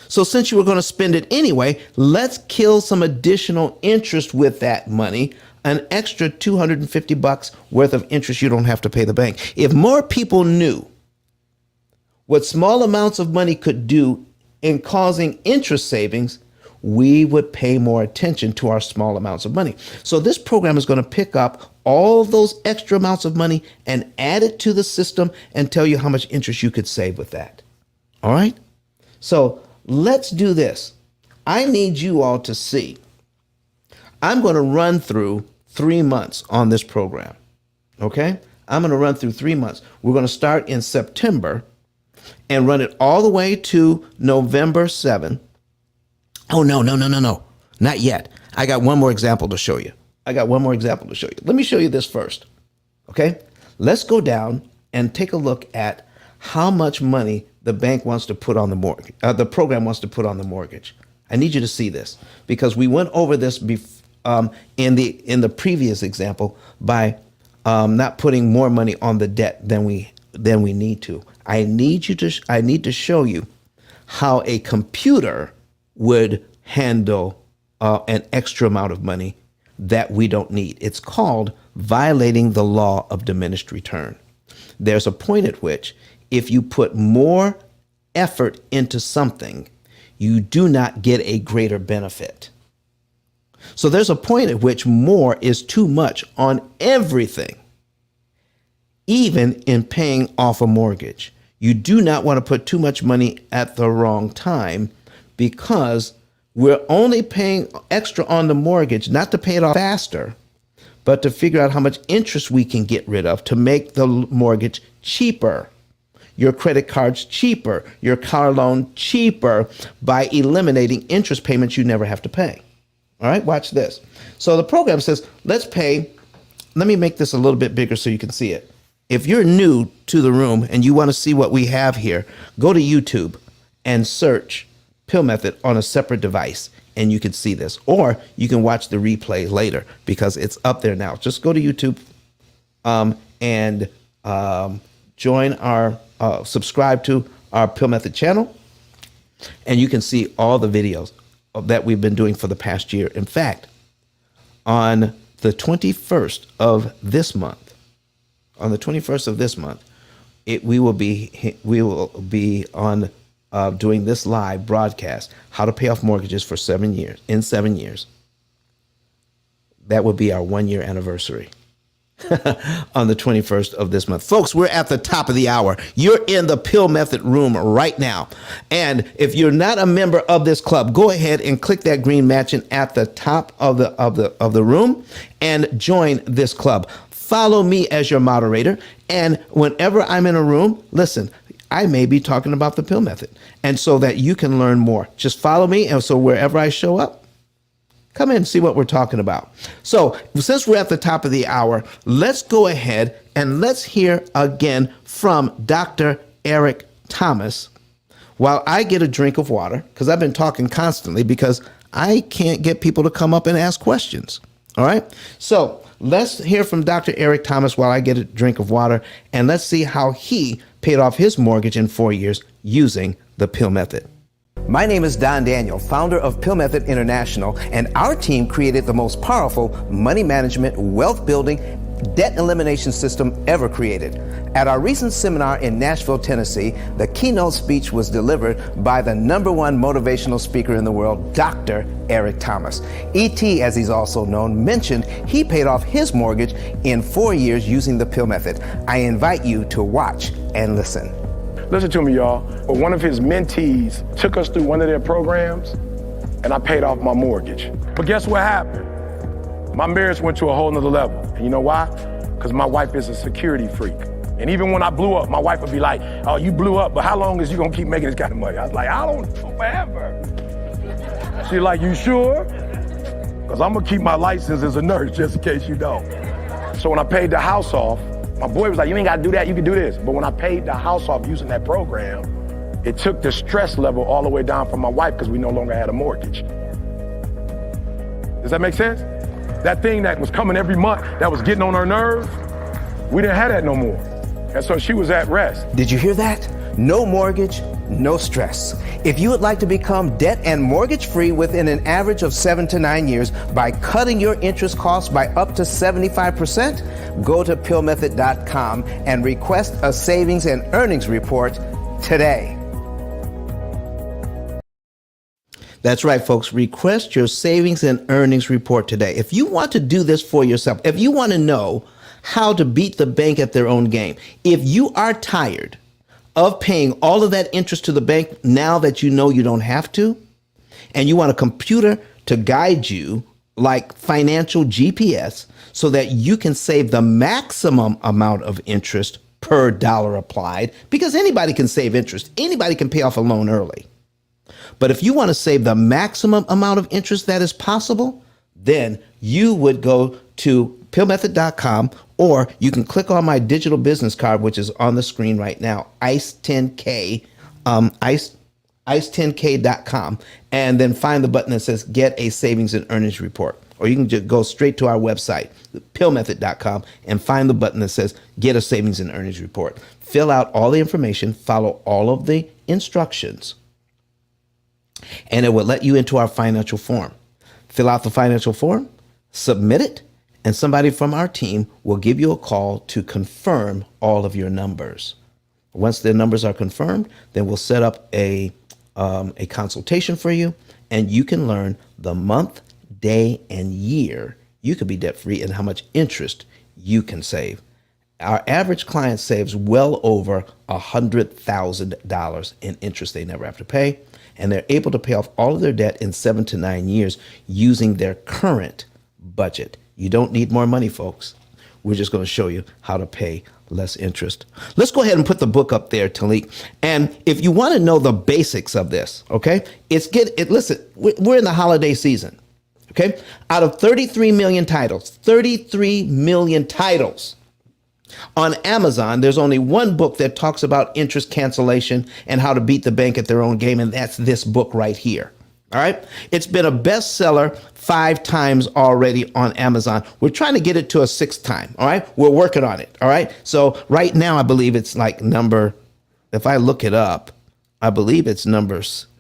So since you were going to spend it anyway, let's kill some additional interest with that money, an extra $250 worth of interest you don't have to pay the bank. If more people knew what small amounts of money could do in causing interest savings, we would pay more attention to our small amounts of money. So this program is going to pick up all those extra amounts of money and add it to the system and tell you how much interest you could save with that. All right? So let's do this. I need you all to see. I'm going to run through 3 months on this program. Okay? I'm going to run through 3 months. We're going to start in September and run it all the way to November 7. Oh, no. Not yet. I got one more example to show you. Let me show you this first. Okay? Let's go down and take a look at how much money the bank wants to put on the mortgage. The program wants to put on the mortgage. I need you to see this because we went over this in the previous example by not putting more money on the debt than we need to. I need to show you how a computer would handle an extra amount of money that we don't need. It's called violating the law of diminished return. There's a point at which if you put more effort into something, you do not get a greater benefit. So there's a point at which more is too much on everything, even in paying off a mortgage. You do not want to put too much money at the wrong time because we're only paying extra on the mortgage, not to pay it off faster, but to figure out how much interest we can get rid of to make the mortgage cheaper. Your credit cards cheaper, your car loan cheaper by eliminating interest payments you never have to pay. All right, watch this. So the program says, let me make this a little bit bigger so you can see it. If you're new to the room and you want to see what we have here, go to YouTube and search P.I.L.L method on a separate device and you can see this. Or you can watch the replay later because it's up there now. Just go to YouTube and join our, subscribe to our P.I.L.L method channel, and you can see all the videos that we've been doing for the past year. In fact, on the 21st of this month, we will be on doing this live broadcast, how to pay off mortgages for 7 years, in 7 years. That would be our 1 year anniversary. On the 21st of this month. Folks, we're at the top of the hour. You're in the P.I.L.L method room right now. And if you're not a member of this club, go ahead and click that green mansion at the top of the room and join this club. Follow me as your moderator. And whenever I'm in a room, listen, I may be talking about the P.I.L.L method. And so that you can learn more, just follow me. And so wherever I show up, come in and see what we're talking about. So since we're at the top of the hour, let's go ahead and let's hear again from Dr. Eric Thomas while I get a drink of water, because I've been talking constantly because I can't get people to come up and ask questions. All right. So let's hear from Dr. Eric Thomas while I get a drink of water, and let's see how he paid off his mortgage in 4 years using the P.I.L.L method. My name is Don Daniel, founder of P.I.L.L Method International, and our team created the most powerful money management, wealth building, debt elimination system ever created. At our recent seminar in Nashville, Tennessee, the keynote speech was delivered by the #1 motivational speaker in the world, Dr. Eric Thomas. E.T., as he's also known, mentioned he paid off his mortgage in 4 years using the P.I.L.L method. I invite you to watch and listen. Listen to me, y'all. One of his mentees took us through one of their programs, and I paid off my mortgage. But guess what happened? My marriage went to a whole nother level. And you know why? Because my wife is a security freak. And even when I blew up, my wife would be like, oh, you blew up, but how long is you gonna keep making this kind of money? I was like, I don't know, forever. She's like, you sure? Because I'm gonna keep my license as a nurse just in case you don't. So when I paid the house off, my boy was like, you ain't gotta do that, you can do this. But when I paid the house off using that program, it took the stress level all the way down for my wife because we no longer had a mortgage. Does that make sense? That thing that was coming every month, that was getting on her nerves, we didn't have that no more. And so she was at rest. Did you hear that? No mortgage, no stress. If you would like to become debt and mortgage free within an average of 7 to 9 years by cutting your interest costs by up to 75%, go to pillmethod.com and request a savings and earnings report today. That's right, folks. Request your savings and earnings report today. If you want to do this for yourself, if you want to know how to beat the bank at their own game, if you are tired of paying all of that interest to the bank now that you know you don't have to, and you want a computer to guide you like financial GPS so that you can save the maximum amount of interest per dollar applied, because anybody can save interest. Anybody can pay off a loan early. But if you want to save the maximum amount of interest that is possible, then you would go to PILLmethod.com, or you can click on my digital business card, which is on the screen right now, ICE10K, ICE10K.com, and then find the button that says Get a Savings and Earnings Report. Or you can just go straight to our website, PILLmethod.com, and find the button that says Get a Savings and Earnings Report. Fill out all the information, follow all of the instructions, and it will let you into our financial form. Fill out the financial form, submit it, and somebody from our team will give you a call to confirm all of your numbers. Once the numbers are confirmed, then we'll set up a consultation for you, and you can learn the month, day, and year you could be debt-free and how much interest you can save. Our average client saves well over $100,000 in interest they never have to pay, and they're able to pay off all of their debt in 7 to 9 years using their current budget. You don't need more money, folks. We're just going to show you how to pay less interest. Let's go ahead and put the book up there, Talik. And if you want to know the basics of this, okay, listen, we're in the holiday season, okay? Out of 33 million titles on Amazon, there's only one book that talks about interest cancellation and how to beat the bank at their own game, and that's this book right here. All right. It's been a bestseller 5 times already on Amazon. We're trying to get it to a 6th time. All right. We're working on it. All right. So right now, I believe it's like if I look it up, I believe it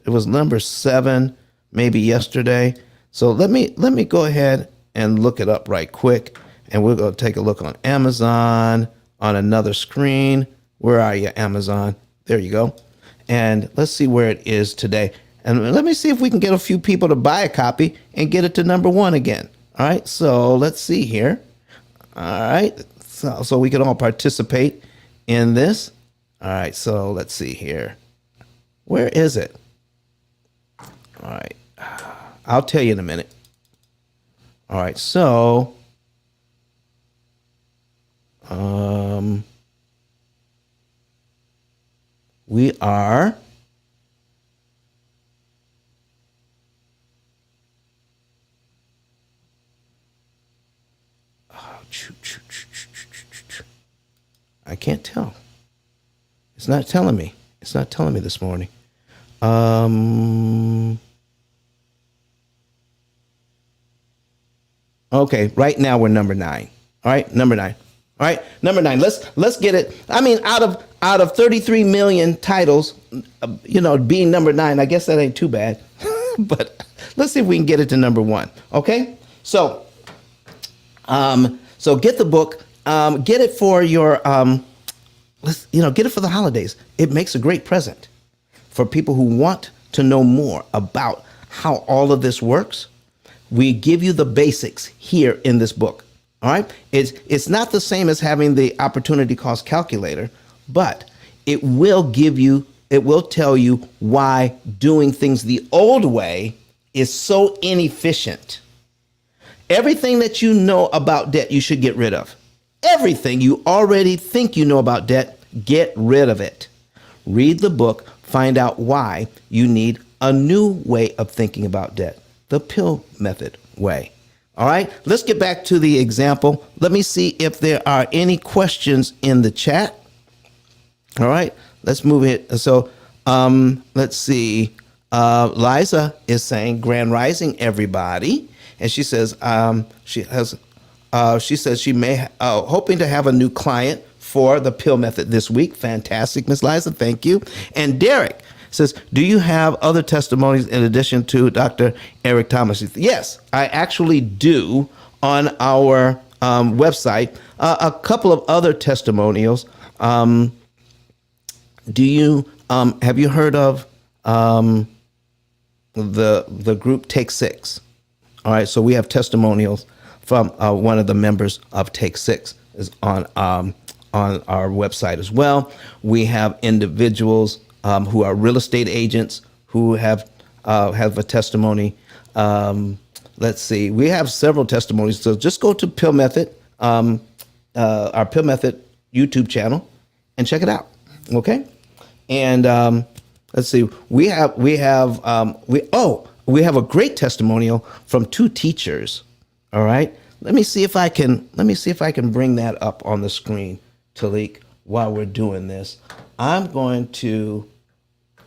was number 7, maybe yesterday. So let me go ahead and look it up right quick. And we're going to take a look on Amazon on another screen. Where are you, Amazon? There you go. And let's see where it is today. And let me see if we can get a few people to buy a copy and get it to number 1 again. All right. So let's see here. All right. So we can all participate in this. All right. So let's see here. Where is it? All right. I'll tell you in a minute. All right. So we are I can't tell. It's not telling me. It's not telling me this morning. Okay, right now we're number 9. All right, number 9. All right, number 9. Let's get it. I mean, out of 33 million titles, being number 9, I guess that ain't too bad. But let's see if we can get it to number 1. Okay, so get the book. Get it for your get it for the holidays. It makes a great present for people who want to know more about how all of this works. We give you the basics here in this book. All right. It's not the same as having the opportunity cost calculator, but it will tell you why doing things the old way is so inefficient. Everything that you know about debt, you should get rid of. Everything you already think you know about debt, get rid of it. Read the book, find out why you need a new way of thinking about debt, the P.I.L.L method way. All right, let's get back to the example. Let me see if there are any questions in the chat. All right, let's move it. So let's see. Liza is saying, Grand Rising, everybody. And she says she says she may hoping to have a new client for the P.I.L.L method this week. Fantastic, Miss Liza. Thank you. And Derek says, do you have other testimonies in addition to Dr. Eric Thomas? Yes, I actually do on our website. A couple of other testimonials. Have you heard of the group Take Six. All right, so we have testimonials from one of the members of Take Six is on our website as well. We have individuals who are real estate agents who have a testimony. Let's see, we have several testimonies. So just go to P.I.L.L Method, our P.I.L.L Method YouTube channel, and check it out. Okay, and let's see, we have a great testimonial from two teachers. All right, let me see if I can bring that up on the screen, Talik, while we're doing this. I'm going to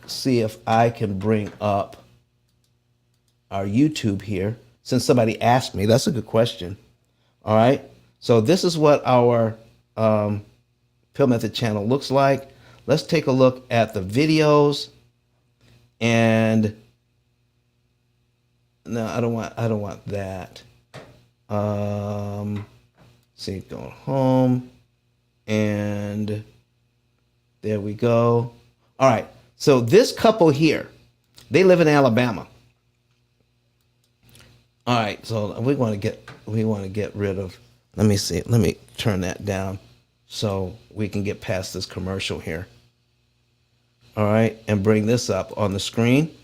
see if I can bring up our YouTube here, since somebody asked me. That's a good question. All right, so this is what our P.I.L.L Method channel looks like. Let's take a look at the videos. And no, I don't want that. See, going home, and there we go. All right, so this couple here, they live in Alabama. All right, so we want to get rid of. Let me see. Let me turn that down so we can get past this commercial here. All right, and bring this up on the screen.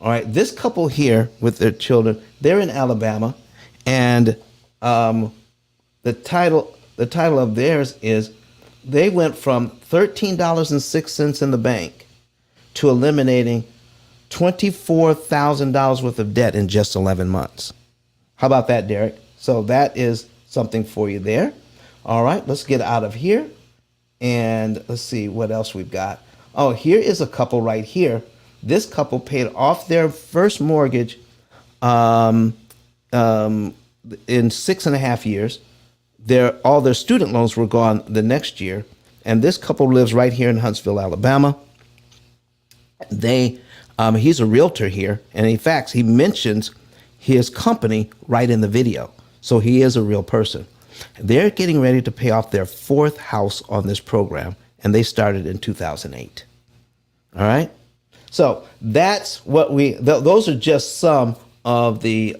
All right, this couple here with their children, they're in Alabama, and the title of theirs is they went from $13.06 in the bank to eliminating $24,000 worth of debt in just 11 months. How about that, Derek? So that is something for you there. All right, let's get out of here. And let's see what else we've got. Oh, here is a couple right here. This couple paid off their first mortgage in 6.5 years. All their student loans were gone the next year. And this couple lives right here in Huntsville, Alabama. He's a realtor here. And in fact, he mentions his company right in the video. So he is a real person. They're getting ready to pay off their fourth house on this program, and they started in 2008. All right. So that's what those are just some of the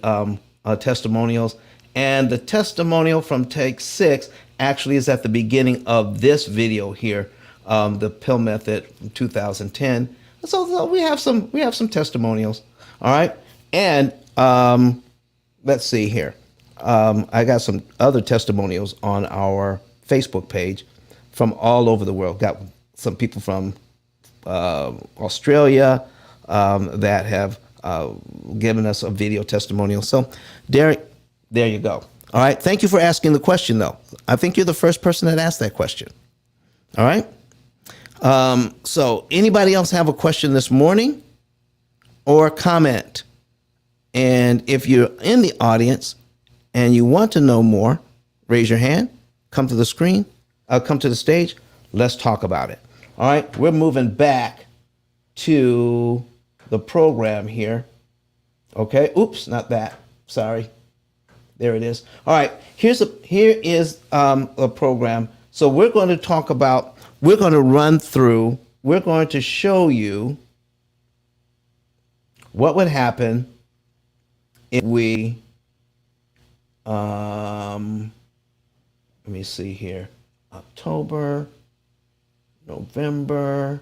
testimonials. And the testimonial from Take Six actually is at the beginning of this video here, the P.I.L.L Method from 2010. So we have some testimonials. All right. And let's see here. I got some other testimonials on our Facebook page from all over the world. Got some people from Australia that have given us a video testimonial. So, Derek, there you go. All right. Thank you for asking the question, though. I think you're the first person that asked that question. All right. So anybody else have a question this morning or comment? And if you're in the audience and you want to know more, raise your hand, come to the screen, come to the stage. Let's talk about it. All right, we're moving back to the program here. Okay, oops, not that. Sorry. There it is. All right, here is a program. So we're going to talk about, we're going to run through, we're going to show you what would happen if we, let me see here, October, November.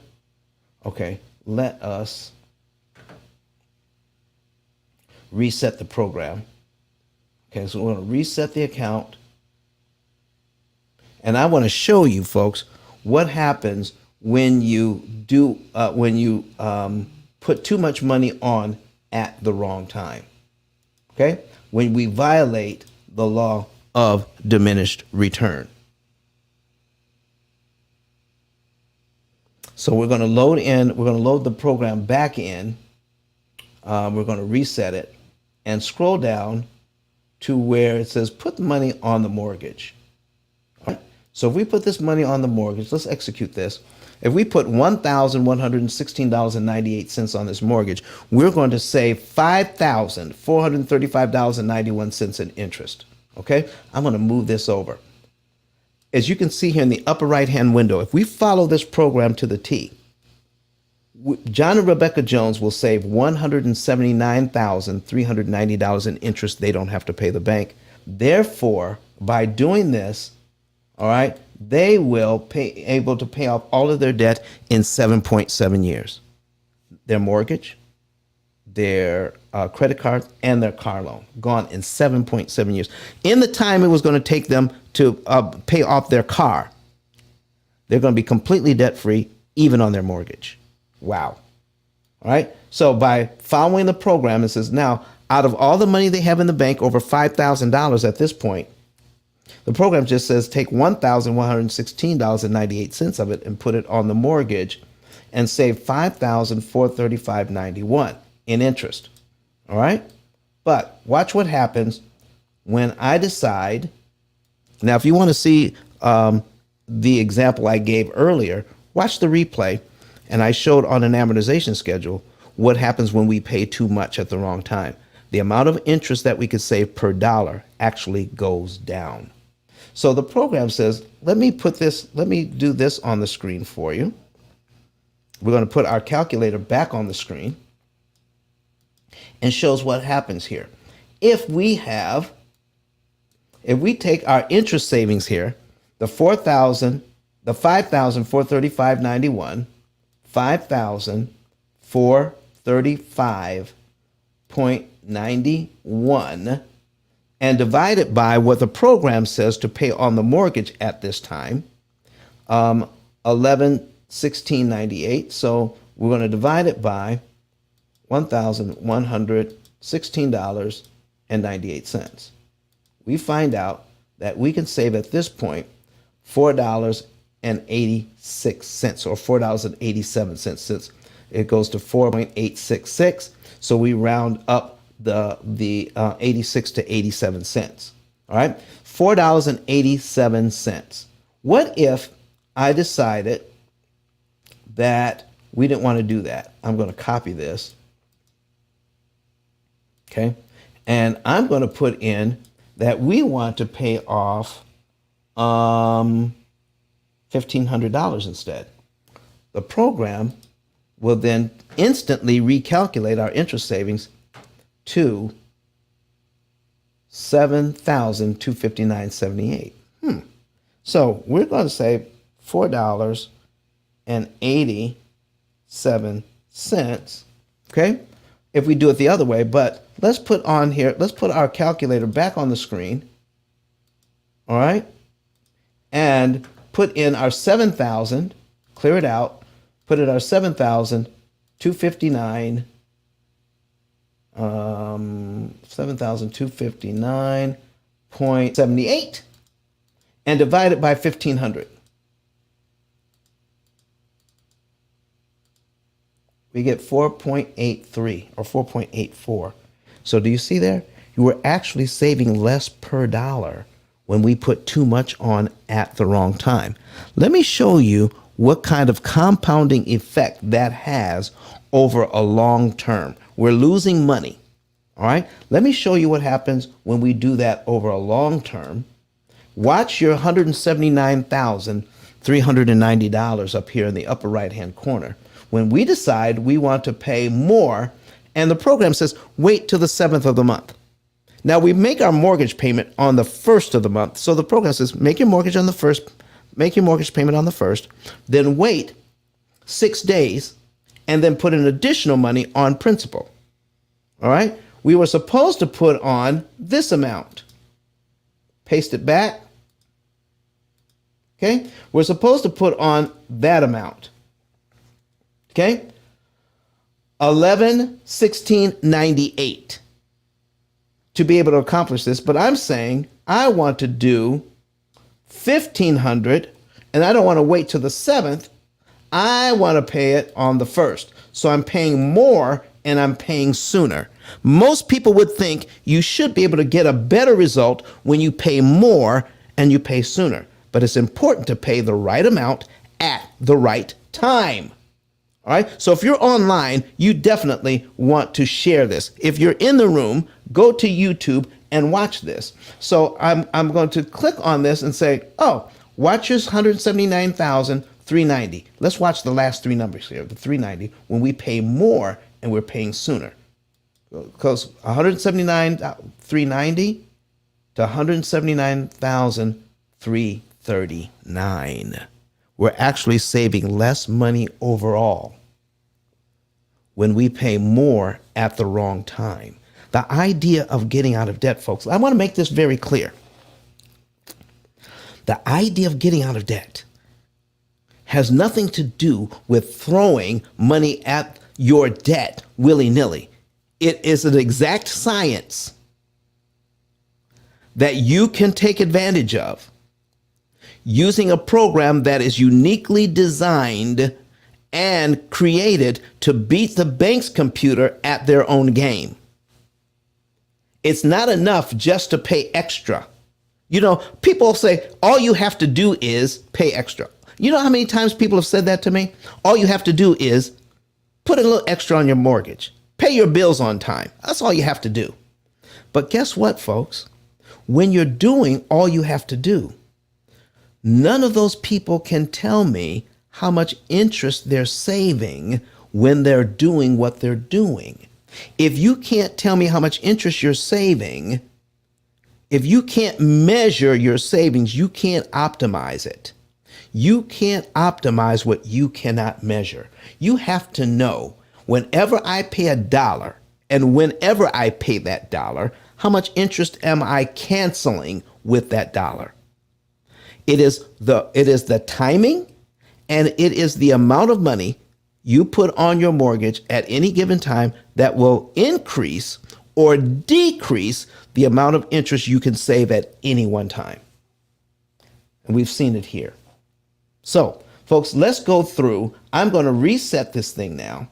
Okay, let us reset the program. Okay, so we're going to reset the account. And I want to show you folks what happens when you do, put too much money on at the wrong time. Okay, when we violate the law of diminished return. So we're going to load in, we're going to load the program back in. We're going to reset it and scroll down to where it says put the money on the mortgage. All right. So if we put this money on the mortgage, let's execute this. If we put $1,116.98 on this mortgage, we're going to save $5,435.91 in interest. Okay, I'm going to move this over. As you can see here in the upper right-hand window, if we follow this program to the T, John and Rebecca Jones will save $179,390 in interest they don't have to pay the bank. Therefore, by doing this, all right, they will able to pay off all of their debt in 7.7 years. Their mortgage, their credit card, and their car loan gone in 7.7 years. In the time it was going to take them to pay off their car, they're going to be completely debt-free, even on their mortgage. Wow. All right. So by following the program, it says now, out of all the money they have in the bank, over $5,000 at this point, the program just says take $1,116.98 of it and put it on the mortgage and save $5,435.91 in interest. All right. But watch what happens when I decide. Now, if you want to see the example I gave earlier, watch the replay. And I showed on an amortization schedule what happens when we pay too much at the wrong time. The amount of interest that we could save per dollar actually goes down. So the program says, let me do this on the screen for you. We're going to put our calculator back on the screen and shows what happens here. If we take our interest savings here, the $5,435.91, $5,435.91, and divide it by what the program says to pay on the mortgage at this time, $1,116.98. So we're going to divide it by $1,116.98. We find out that we can save at this point $4.86 or $4.87 since it goes to 4.866. So we round up the 86 to 87 cents. All right, $4.87. What if I decided that we didn't want to do that? I'm going to copy this. Okay, and I'm going to put in that we want to pay off $1,500 instead. The program will then instantly recalculate our interest savings to $7,259.78. So we're going to save $4.87. Okay, if we do it the other way, but let's put our calculator back on the screen. All right, and put in our 7,000, clear it out, put in our 7,259, 7,259.78, and divide it by 1,500. We get 4.83 or 4.84. So do you see there? You were actually saving less per dollar when we put too much on at the wrong time. Let me show you what kind of compounding effect that has over a long term. We're losing money. All right. Let me show you what happens when we do that over a long term. Watch your $179,390 up here in the upper right hand corner. When we decide we want to pay more, and the program says, wait till the 7th of the month. Now we make our mortgage payment on the 1st of the month. So the program says, make your mortgage on the 1st, make your mortgage payment on the 1st, then wait 6 days, and then put an additional money on principal. All right. We were supposed to put on this amount. Paste it back. Okay. We're supposed to put on that amount. Okay. 1116.98 to be able to accomplish this. But I'm saying I want to do 1,500, and I don't want to wait till the 7th. I want to pay it on the 1st. So I'm paying more and I'm paying sooner. Most people would think you should be able to get a better result when you pay more and you pay sooner. But it's important to pay the right amount at the right time. All right. So if you're online, you definitely want to share this. If you're in the room, go to YouTube and watch this. So I'm going to click on this and say, oh, watch your $179,000 390. Let's watch the last three numbers here. The 390 when we pay more and we're paying sooner. Because 179 390 to 179,339. We're actually saving less money overall when we pay more at the wrong time. The idea of getting out of debt, folks, I want to make this very clear. The idea of getting out of debt has nothing to do with throwing money at your debt willy-nilly. It is an exact science that you can take advantage of using a program that is uniquely designed and created to beat the bank's computer at their own game. It's not enough just to pay extra. You know, people say all you have to do is pay extra. You know how many times people have said that to me? All you have to do is put a little extra on your mortgage. Pay your bills on time. That's all you have to do. But guess what, folks? When you're doing all you have to do, none of those people can tell me how much interest they're saving when they're doing what they're doing. If you can't tell me how much interest you're saving, if you can't measure your savings, you can't optimize it. You can't optimize what you cannot measure. You have to know whenever I pay $1 and whenever I pay that $1, how much interest am I canceling with that $1? It is the timing and it is the amount of money you put on your mortgage at any given time that will increase or decrease the amount of interest you can save at any one time. And we've seen it here. So, folks, let's go through. I'm going to reset this thing now,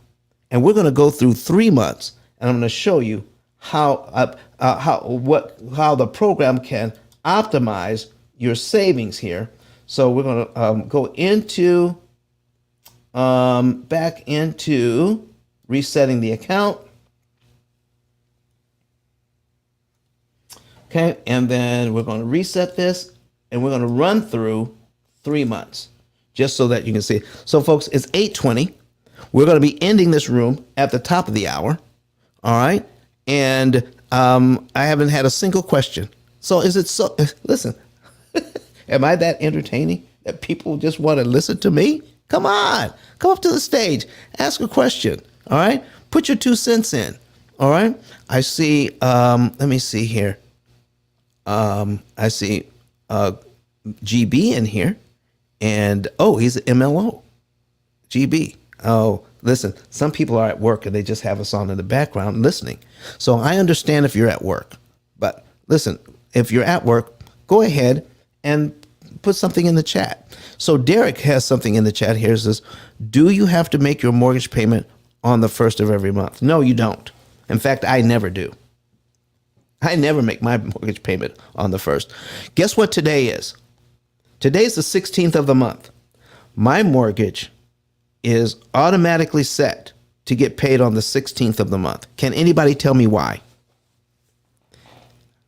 and we're going to go through 3 months, and I'm going to show you how the program can optimize your savings here. So we're going to go into back into resetting the account. Okay, and then we're going to reset this, and we're going to run through 3 months, just so that you can see. So, folks, it's 8:20. We're going to be ending this room at the top of the hour. All right, and I haven't had a single question. So, is it so? Listen, am I that entertaining that people just want to listen to me? Come on, come up to the stage, ask a question. All right, put your 2 cents in. All right, I see. Let me see here. I see GB in here, and he's an MLO. GB. Oh, listen, some people are at work and they just have us on in the background listening. So I understand if you're at work, but listen, if you're at work, go ahead and put something in the chat. So Derek has something in the chat here. It says, do you have to make your mortgage payment on the first of every month? No, you don't. In fact, I never do. I never make my mortgage payment on the first. Guess what today is? Today's the 16th of the month. My mortgage is automatically set to get paid on the 16th of the month. Can anybody tell me why?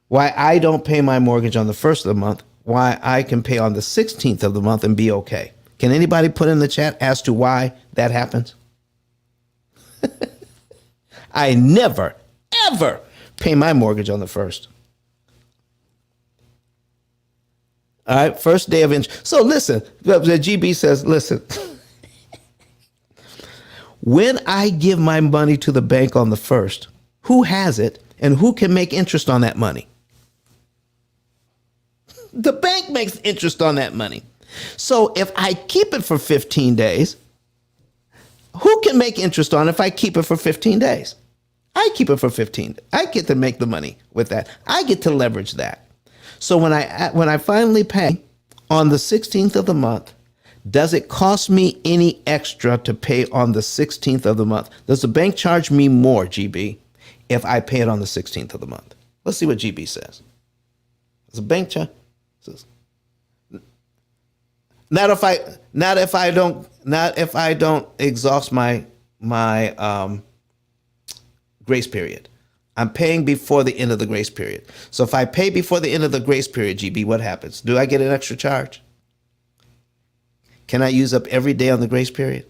Why I don't pay my mortgage on the first of the month, why I can pay on the 16th of the month and be okay. Can anybody put in the chat as to why that happens? I never, ever pay my mortgage on the first. All right, first day of interest. So listen, the GB says, listen, when I give my money to the bank on the first, who has it and who can make interest on that money? The bank makes interest on that money. So if I keep it for 15 days, who can make interest on it if I keep it for 15 days? I keep it for 15. I get to make the money with that. I get to leverage that. So when I finally pay on the 16th of the month, does it cost me any extra to pay on the 16th of the month? Does the bank charge me more, GB, if I pay it on the 16th of the month? Let's see what GB says. Does the bank charge? Not if I don't exhaust my grace period. I'm paying before the end of the grace period. So if I pay before the end of the grace period, GB, what happens? Do I get an extra charge? Can I use up every day on the grace period?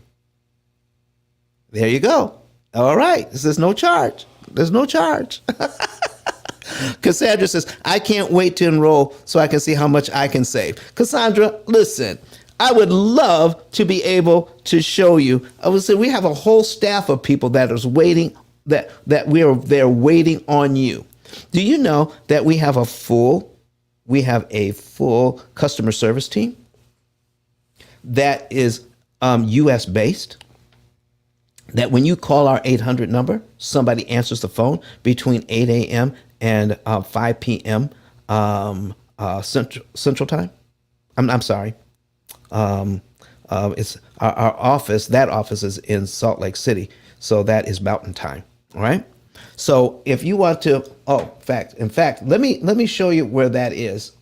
There you go. All right. This is no charge. There's no charge. Cassandra says, I can't wait to enroll so I can see how much I can save. Cassandra, listen, I would love to be able to show you. I would say we have a whole staff of people that is waiting, that they're waiting on you. Do you know that we have a full customer service team that is US based? That when you call our 800 number, somebody answers the phone between 8 a.m. and 5 p.m. Central time. I'm sorry. It's our office. That office is in Salt Lake City, so that is Mountain Time. All right. So if you want to, in fact, let me show you where that is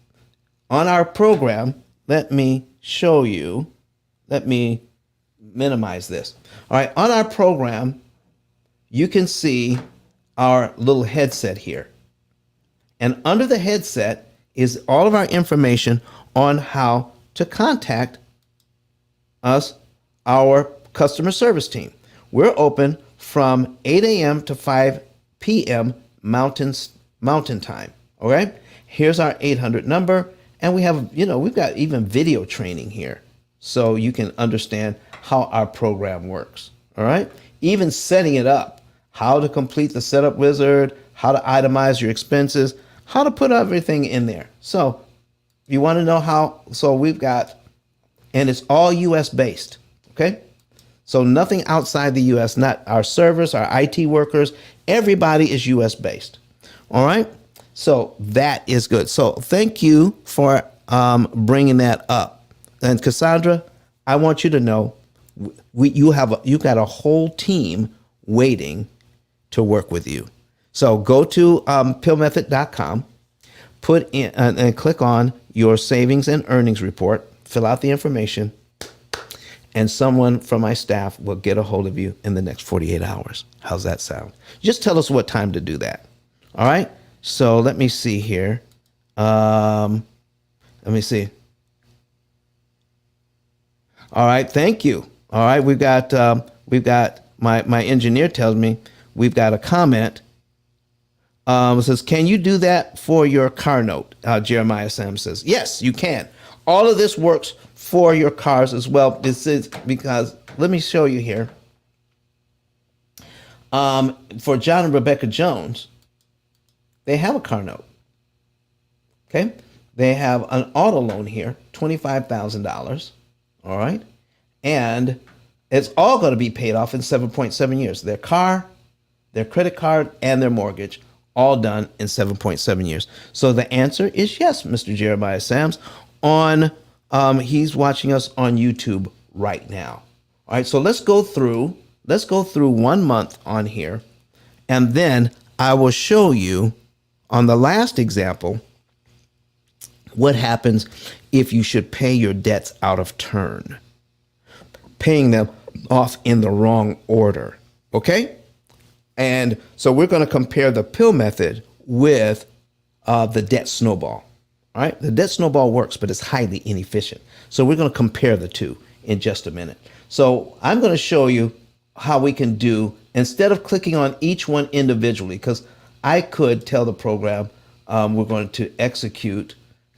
on our program. Let me show you. Let me minimize this. All right. On our program, you can see our little headset here. And under the headset is all of our information on how to contact us, our customer service team. We're open from 8 a.m. to 5 p.m. Mountain Time. Okay. Here's our 800 number. And we have, we've got even video training here so you can understand how our program works. All right. Even setting it up, how to complete the setup wizard, how to itemize your expenses, how to put everything in there. So if you want to know how, we've got, and it's all US based. Okay. So nothing outside the US, not our servers, our IT workers, everybody is US based. All right. So that is good. So thank you for bringing that up. And Cassandra, I want you to know you've got a whole team waiting to work with you. So go to PILLmethod.com, put in and click on your savings and earnings report, fill out the information, and someone from my staff will get a hold of you in the next 48 hours. How's that sound? Just tell us what time to do that. All right. So let me see here. Let me see. All right. Thank you. All right. We've got my engineer tells me we've got a comment. It says, can you do that for your car note? Jeremiah Sam says, yes, you can. All of this works for your cars as well. This is because, let me show you here. For John and Rebecca Jones, they have a car note. Okay. They have an auto loan here, $25,000. All right. And it's all going to be paid off in 7.7 years. Their car, their credit card, and their mortgage, all done in 7.7 years. So the answer is yes, Mr. Jeremiah Sams. He's watching us on YouTube right now. All right. So let's go through 1 month on here. And then I will show you on the last example what happens if you should pay your debts out of turn, paying them off in the wrong order. Okay. And so we're going to compare the P.I.L.L method with the debt snowball. All right. The debt snowball works, but it's highly inefficient. So we're going to compare the two in just a minute. So I'm going to show you how we can do, instead of clicking on each one individually, because I could tell the program we're going to execute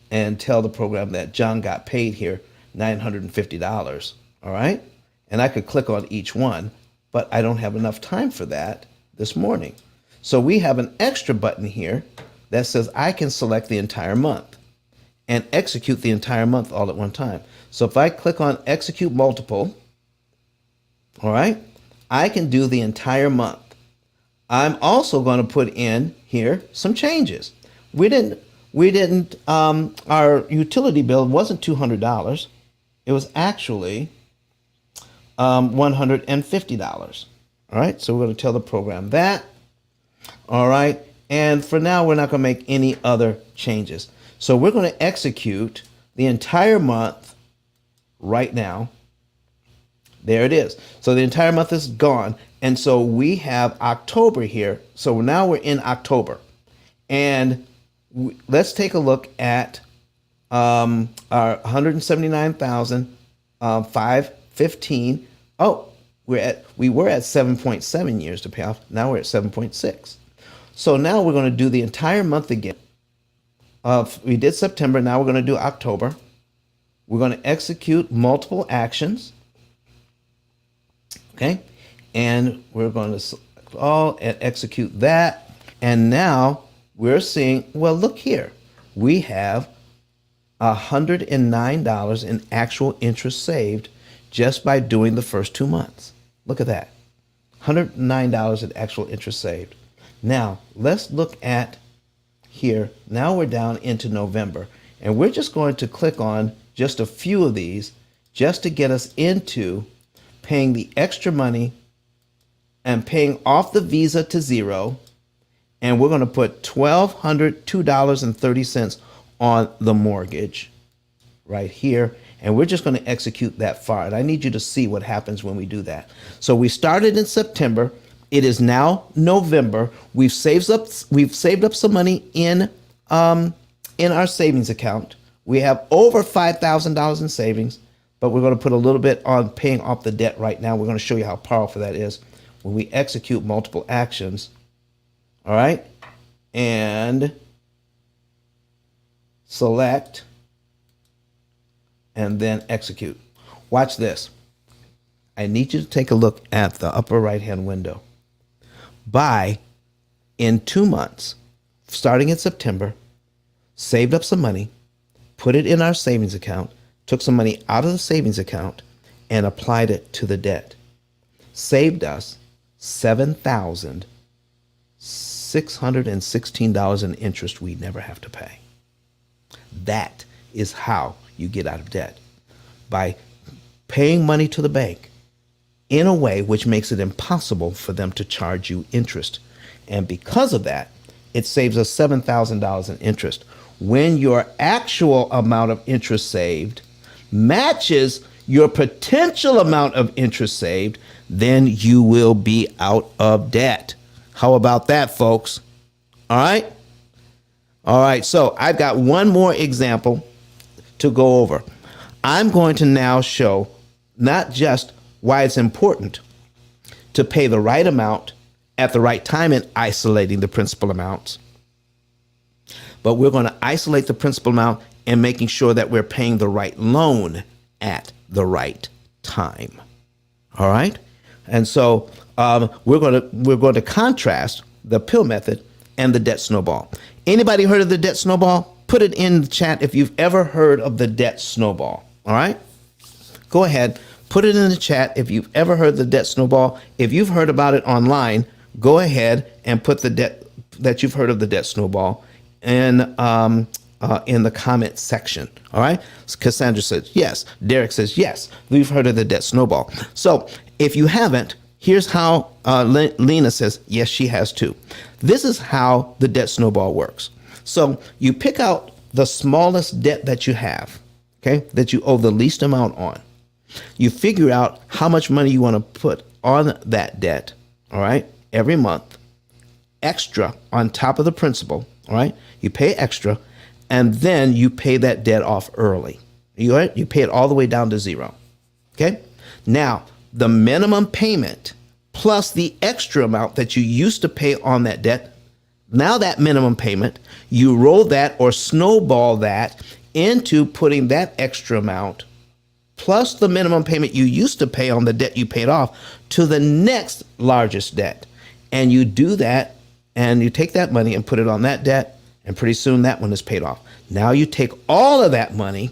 and tell the program that John got paid here $950. All right. And I could click on each one, but I don't have enough time for that this morning. So we have an extra button here that says I can select the entire month and execute the entire month all at one time. So if I click on execute multiple, all right, I can do the entire month. I'm also going to put in here some changes. Our utility bill wasn't $200. It was actually $150. All right. So we're going to tell the program that. All right. And for now, we're not going to make any other changes. So we're going to execute the entire month right now. There it is. So the entire month is gone. And so we have October here. So now we're in October. And let's take a look at our $179,000 515. Oh, we were at 7.7 years to pay off. Now we're at 7.6. So now we're going to do the entire month again. We did September. Now we're going to do October. We're going to execute multiple actions. Okay. And we're going to select all and execute that. And now we're seeing, well, look here. We have $109 in actual interest saved just by doing the first 2 months. Look at that. $109 in actual interest saved. Now, let's look at here. Now we're down into November, and we're just going to click on just a few of these just to get us into paying the extra money and paying off the Visa to zero. And we're going to put $1,202.30 on the mortgage right here. And we're just going to execute that far. And I need you to see what happens when we do that. So we started in September. It is now November. We've saved up some money in our savings account. We have over $5,000 in savings, but we're going to put a little bit on paying off the debt right now. We're going to show you how powerful that is when we execute multiple actions. All right. And select and then execute. Watch this. I need you to take a look at the upper right-hand window. Buy in 2 months, starting in September, saved up some money, put it in our savings account, took some money out of the savings account, and applied it to the debt. Saved us $7,616 in interest we never have to pay. That is how you get out of debt, by paying money to the bank in a way which makes it impossible for them to charge you interest. And because of that, it saves us $7,000 in interest. When your actual amount of interest saved matches your potential amount of interest saved, then you will be out of debt. How about that, folks? All right. All right. So I've got one more example to go over. I'm going to now show not just why it's important to pay the right amount at the right time in isolating the principal amounts, but we're going to isolate the principal amount and making sure that we're paying the right loan at the right time. All right. And so we're going to contrast the P.I.L.L method and the debt snowball. Anybody heard of the debt snowball? Put it in the chat if you've ever heard of the debt snowball. All right. Go ahead. Put it in the chat if you've ever heard the debt snowball. If you've heard about it online, go ahead and put the debt that you've heard of the debt snowball in the comment section. All right. Cassandra says yes. Derek says yes. We've heard of the debt snowball. So if you haven't, here's how Lena says yes, she has too. This is how the debt snowball works. So you pick out the smallest debt that you have, okay, that you owe the least amount on. You figure out how much money you want to put on that debt, all right, every month, extra on top of the principal, all right? You pay extra, and then you pay that debt off early. You pay it all the way down to zero, okay? Now, the minimum payment plus the extra amount that you used to pay on that debt, now that minimum payment, you roll that or snowball that into putting that extra amount plus the minimum payment you used to pay on the debt you paid off to the next largest debt. And you do that, and you take that money and put it on that debt, and pretty soon that one is paid off. Now you take all of that money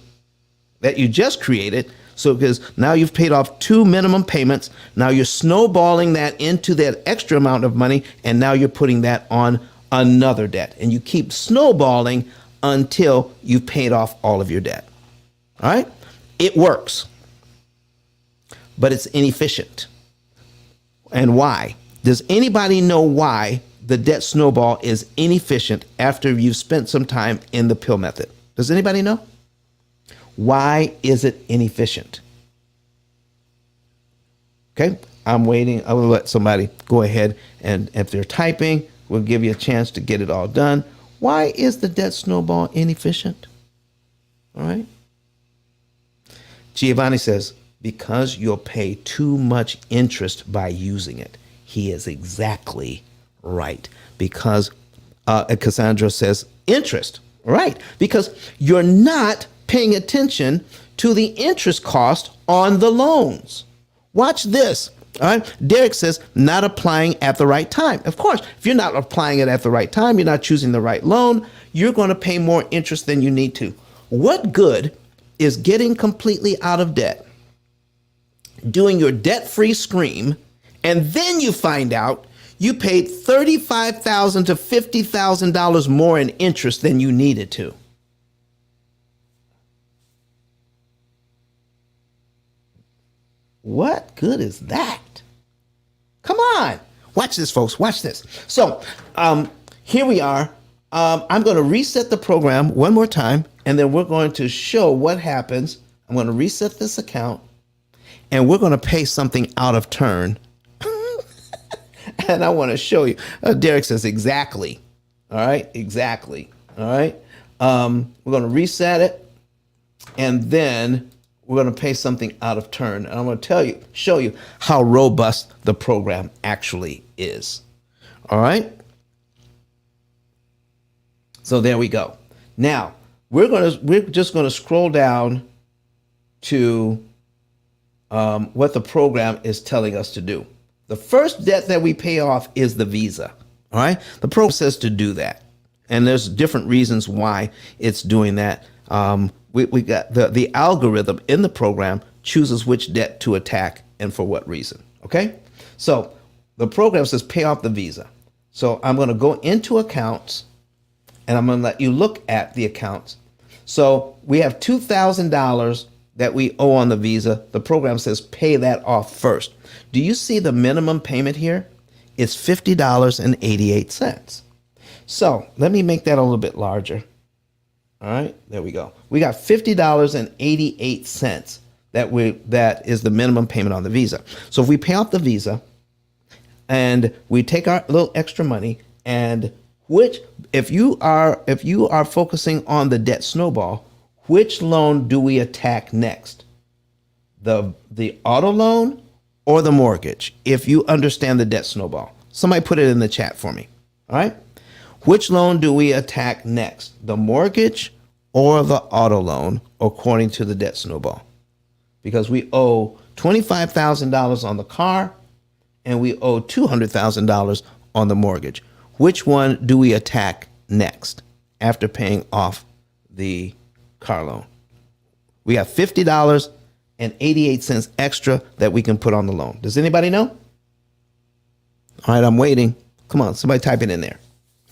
that you just created, so because now you've paid off 2 minimum payments, now you're snowballing that into that extra amount of money, and now you're putting that on another debt. And you keep snowballing until you've paid off all of your debt. All right? It works, but it's inefficient. And why? Does anybody know why the debt snowball is inefficient after you've spent some time in the P.I.L.L method? Does anybody know? Why is it inefficient? Okay, I'm waiting. I will let somebody go ahead, and if they're typing, we'll give you a chance to get it all done. Why is the debt snowball inefficient? All right. Giovanni says, because you'll pay too much interest by using it. He is exactly right. Because Cassandra says, interest. Right. Because you're not paying attention to the interest cost on the loans. Watch this. All right. Derek says, not applying at the right time. Of course, if you're not applying it at the right time, you're not choosing the right loan, you're going to pay more interest than you need to. What good is getting completely out of debt, doing your debt-free scream, and then you find out you paid $35,000 to $50,000 more in interest than you needed to? What good is that? Come on. Watch this, folks. Watch this. So here we are. I'm going to reset the program one more time, and then we're going to show what happens. I'm going to reset this account, and we're going to pay something out of turn. And I want to show you. Derek says exactly. All right. Exactly. All right. We're going to reset it, and then we're going to pay something out of turn. And I'm going to show you how robust the program actually is. All right. So there we go. Now we're just going to scroll down to what the program is telling us to do. The first debt that we pay off is the Visa. All right. The program says to do that. And there's different reasons why it's doing that. We got the algorithm in the program chooses which debt to attack and for what reason. Okay. So the program says pay off the Visa. So I'm going to go into accounts and I'm going to let you look at the accounts. So we have $2,000 that we owe on the Visa. The program says pay that off first. Do you see the minimum payment here? It's $50.88. So let me make that a little bit larger. All right, there we go. We got $50.88 that is the minimum payment on the Visa. So if we pay off the Visa and we take our little extra money, and if you are focusing on the debt snowball, which loan do we attack next? The auto loan or the mortgage? If you understand the debt snowball, somebody put it in the chat for me. All right. Which loan do we attack next? The mortgage or the auto loan, according to the debt snowball? Because we owe $25,000 on the car and we owe $200,000 on the mortgage. Which one do we attack next after paying off the car loan? We got $50.88 extra that we can put on the loan. Does anybody know? All right, I'm waiting. Come on, somebody type it in there.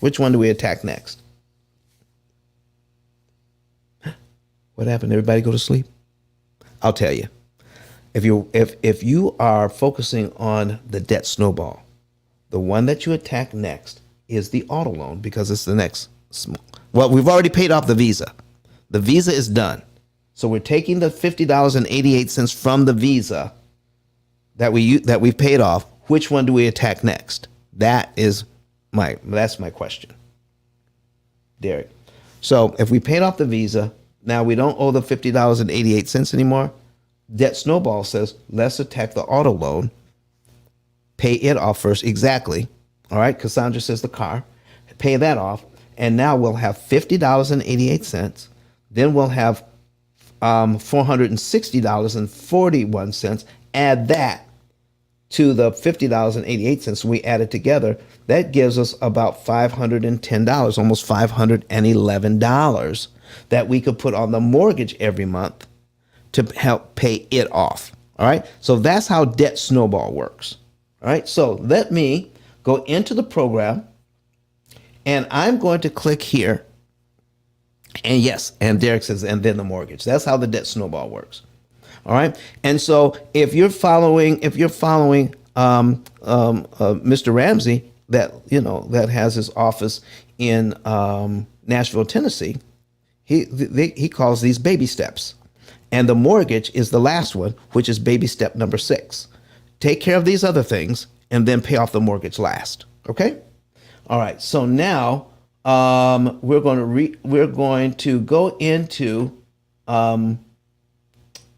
Which one do we attack next? What happened? Everybody go to sleep? I'll tell you. If you are focusing on the debt snowball, the one that you attack next is the auto loan, because it's the next. Well, we've already paid off the Visa. The Visa is done. So we're taking the $50.88 from the Visa that we've paid off. Which one do we attack next? That's my question, Derek. So if we paid off the Visa, now we don't owe the $50.88 anymore. Debt snowball says, let's attack the auto loan, pay it off first. Exactly. All right. Cassandra says the car, pay that off. And now we'll have $50.88. Then we'll have $460.41. Add that to the $50.88. We add it together. That gives us about $510, almost $511 that we could put on the mortgage every month to help pay it off. All right. So that's how debt snowball works. All right. So let me go into the program and I'm going to click here. And yes, and Derek says, and then the mortgage. That's how the debt snowball works. All right. And so if you're following Mr. Ramsey, that has his office in Nashville, Tennessee, he calls these baby steps. And the mortgage is the last one, which is baby step number 6. Take care of these other things and then pay off the mortgage last. Okay. All right. So now we're going to go into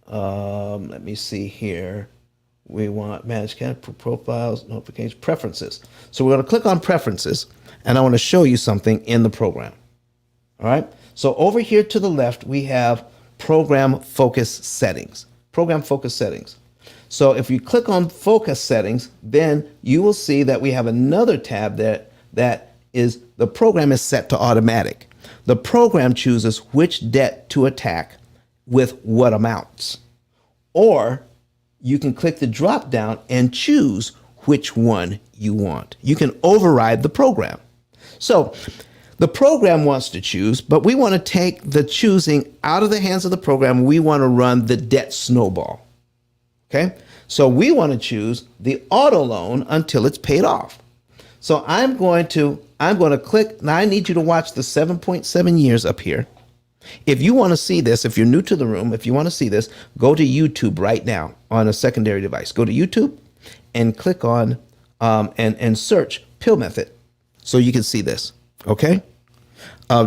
Let me see here. We want manage profiles, notifications, preferences. So we're going to click on preferences, and I want to show you something in the program. All right. So over here to the left, we have program focus settings. Program focus settings. So if you click on focus settings, then you will see that we have another tab that is the program is set to automatic. The program chooses which debt to attack with what amounts. Or you can click the drop down and choose which one you want. You can override the program. So the program wants to choose, but we want to take the choosing out of the hands of the program. We want to run the debt snowball. Okay, so we want to choose the auto loan until it's paid off. So I'm going to click. Now I need you to watch the 7.7 years up here. If you want to see this, if you're new to the room, if you want to see this, go to YouTube right now on a secondary device. Go to YouTube and click on and search P.I.L.L method so you can see this. Okay.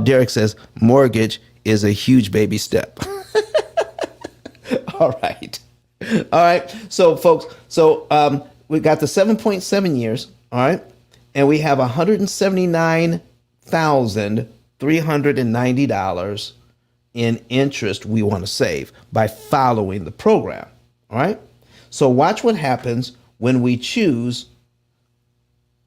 Derek says mortgage is a huge baby step. All right. All right. So folks, we got the 7.7 years. All right. And we have $179,390 in interest we want to save by following the program. All right. So watch what happens when we choose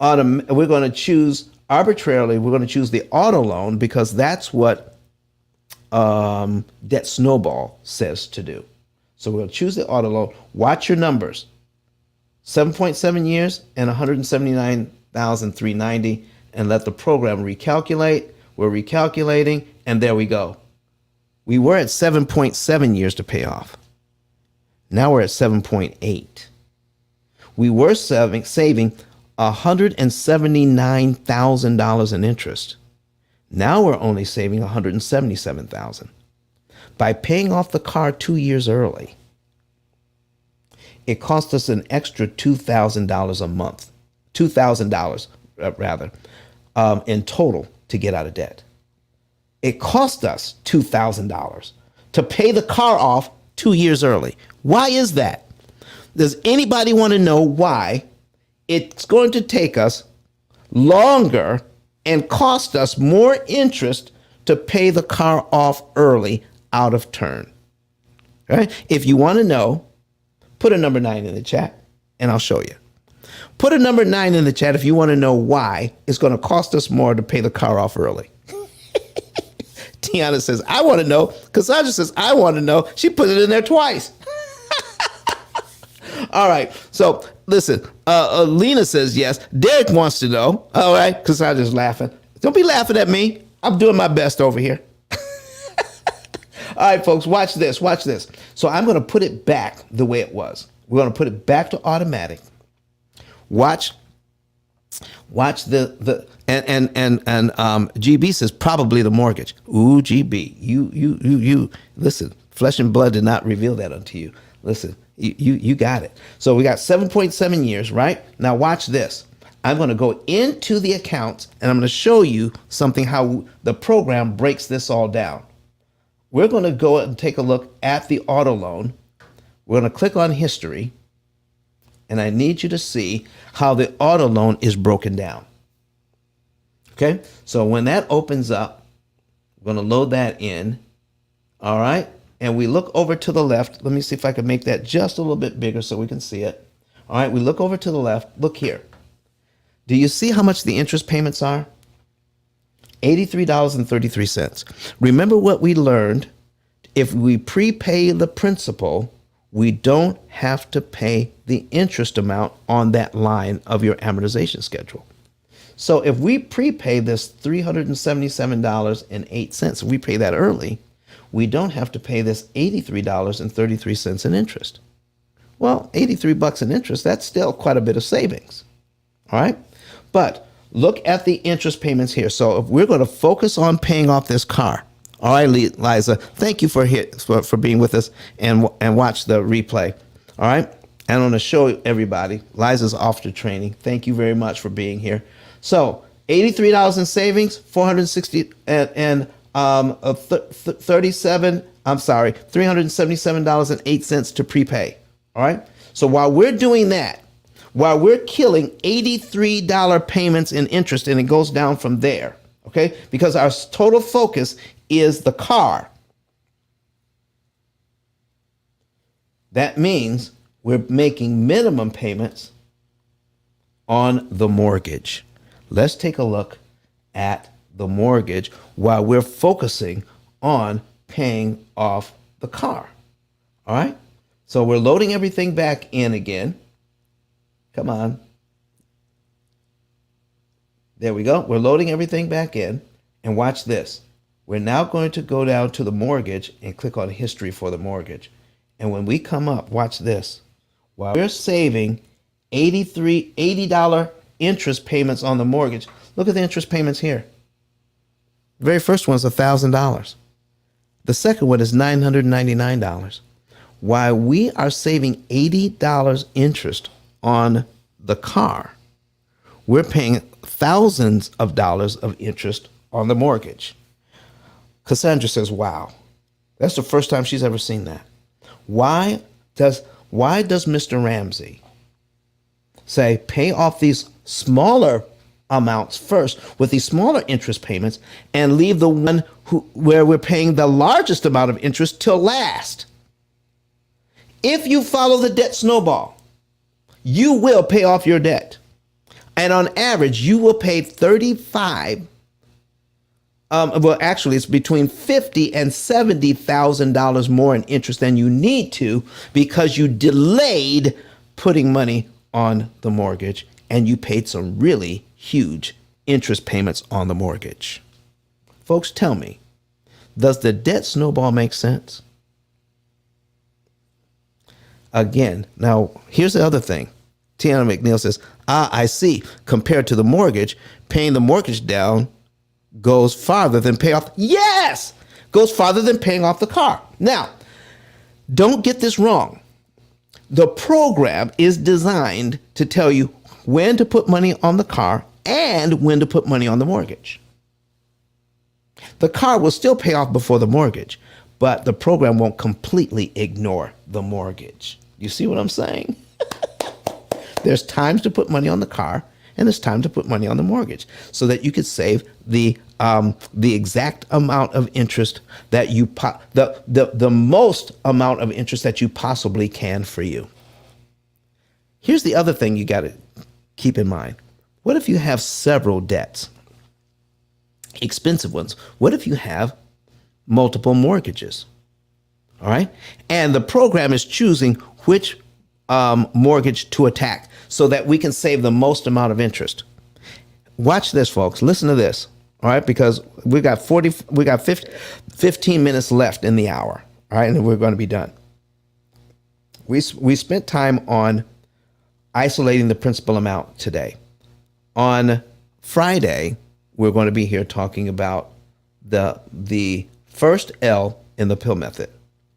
we're going to choose arbitrarily. We're going to choose the auto loan because that's what debt snowball says to do. So we're going to choose the auto loan. Watch your numbers. 7.7 years and 179,390, and let the program recalculate. We're recalculating, and there we go. We were at 7.7 years to pay off. Now we're at 7.8. We were saving $179,000 in interest. Now we're only saving $177,000 by paying off the car 2 years early. It cost us an extra $2,000 a month, $2,000 rather, in total to get out of debt. It cost us $2,000 to pay the car off 2 years early. Why is that? Does anybody want to know why it's going to take us longer and cost us more interest to pay the car off early out of turn? All right? If you want to know, put a number 9 in the chat and I'll show you. Put a number 9 in the chat if you want to know why it's going to cost us more to pay the car off early. Tiana says, I want to know. Cassandra says, I want to know. She put it in there twice. All right. So listen, Lena says yes. Derek wants to know. All right. Cassandra's laughing. Don't be laughing at me. I'm doing my best over here. All right, folks, watch this. Watch this. So I'm going to put it back the way it was. We're going to put it back to automatic. Watch the GB says probably the mortgage. Ooh, GB, you listen. Flesh and blood did not reveal that unto you. Listen, you got it. So we got 7.7 years, right? Now watch this. I'm going to go into the accounts and I'm going to show you something how the program breaks this all down. We're going to go and take a look at the auto loan. We're going to click on history. And I need you to see how the auto loan is broken down. Okay, so when that opens up, we're going to load that in. All right, and we look over to the left. Let me see if I can make that just a little bit bigger so we can see it. All right, we look over to the left. Look here. Do you see how much the interest payments are? $83.33. Remember what we learned? If we prepay the principal, we don't have to pay the interest amount on that line of your amortization schedule. So if we prepay this $377.08, if we pay that early, we don't have to pay this $83.33 in interest. Well, $83 in interest, that's still quite a bit of savings. All right. But look at the interest payments here. So if we're going to focus on paying off this car. All right, Liza, thank you for being with us and watch the replay. All right. And I'm going to show everybody. Liza's off to training. Thank you very much for being here. So $83 in savings, $460 and 37 I'm sorry, $377.08 to prepay. All right. So while we're doing that, while we're killing $83 payments in interest, and it goes down from there, okay? Because our total focus is the car. That means we're making minimum payments on the mortgage. Let's take a look at the mortgage while we're focusing on paying off the car. All right. So we're loading everything back in again. Come on. There we go. We're loading everything back in. And watch this. We're now going to go down to the mortgage and click on history for the mortgage. And when we come up, watch this. While we're saving $80 interest payments on the mortgage, look at the interest payments here. The very first one is $1,000. The second one is $999. While we are saving $80 interest on the car, we're paying thousands of dollars of interest on the mortgage. Cassandra says, wow, that's the first time she's ever seen that. Why does Mr. Ramsey say pay off these smaller amounts first with these smaller interest payments and leave the one where we're paying the largest amount of interest till last? If you follow the debt snowball, you will pay off your debt. And on average, you will pay well, actually, it's between $50,000 and $70,000 more in interest than you need to because you delayed putting money on the mortgage and you paid some really huge interest payments on the mortgage. Folks, tell me, does the debt snowball make sense? Again, now here's the other thing. Tiana McNeil says, I see. Compared to the mortgage, paying the mortgage down goes farther than pay off. Yes, goes farther than paying off the car. Now, don't get this wrong. The program is designed to tell you when to put money on the car and when to put money on the mortgage. The car will still pay off before the mortgage, but the program won't completely ignore the mortgage. You see what I'm saying? There's times to put money on the car and it's time to put money on the mortgage so that you could save the exact amount of interest that you the most amount of interest that you possibly can for you. Here's the other thing you got to keep in mind. What if you have several debts? Expensive ones. What if you have multiple mortgages? All right. And the program is choosing which mortgage to attack so that we can save the most amount of interest. Watch this, folks. Listen to this. All right. Because we got 15 minutes left in the hour. All right. And we're going to be done. We spent time on isolating the principal amount today. On Friday, we're going to be here talking about the first L in the P.I.L.L method,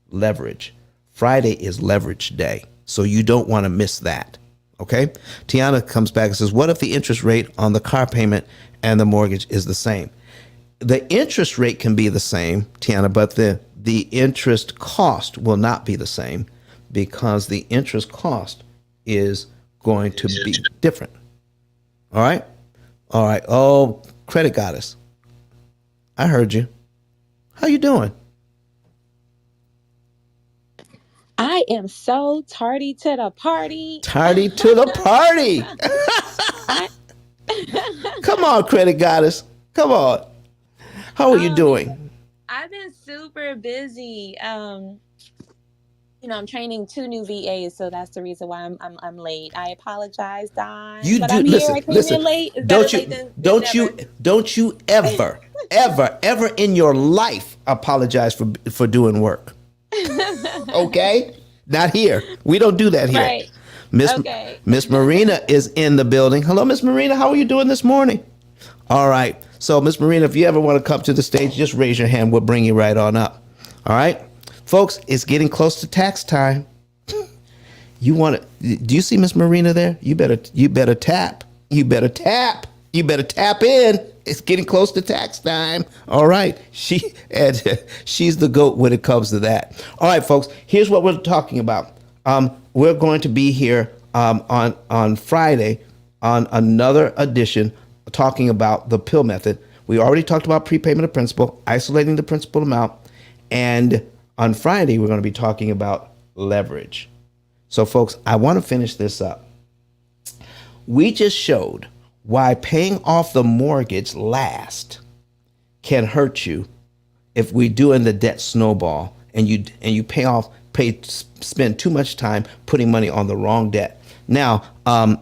leverage. Friday is leverage day, so you don't want to miss that. Okay? Tiana comes back and says, what if the interest rate on the car payment and the mortgage is the same? The interest rate can be the same, Tiana, but the interest cost will not be the same because the interest cost is going to be different. All right? All right. Oh, Credit Goddess. I heard you. How you doing? I am so tardy to the party. Tardy to the party. Come on, Credit Goddess. Come on. How are you doing? I've been super busy. I'm training 2 new VAs, so that's the reason why I'm late. I apologize, Don. You but do I'm listen. Here. I came Listen. in late. Don't you ever in your life apologize for doing work. Okay? Not here. We don't do that here. Right. Miss Marina is in the building. Hello, Miss Marina. How are you doing this morning? All right. So, Miss Marina, if you ever want to come to the stage, just raise your hand. We'll bring you right on up. All right? Folks, it's getting close to tax time. You want to? Do you see Miss Marina there? You better tap. You better tap in. It's getting close to tax time. All right. She's the GOAT when it comes to that. All right, folks, here's what we're talking about. We're going to be here on Friday on another edition talking about the P.I.L.L method. We already talked about prepayment of principal, isolating the principal amount, and on Friday, we're going to be talking about leverage. So, folks, I want to finish this up. We just showed why paying off the mortgage last can hurt you if we doing the debt snowball and you spend too much time putting money on the wrong debt. Now,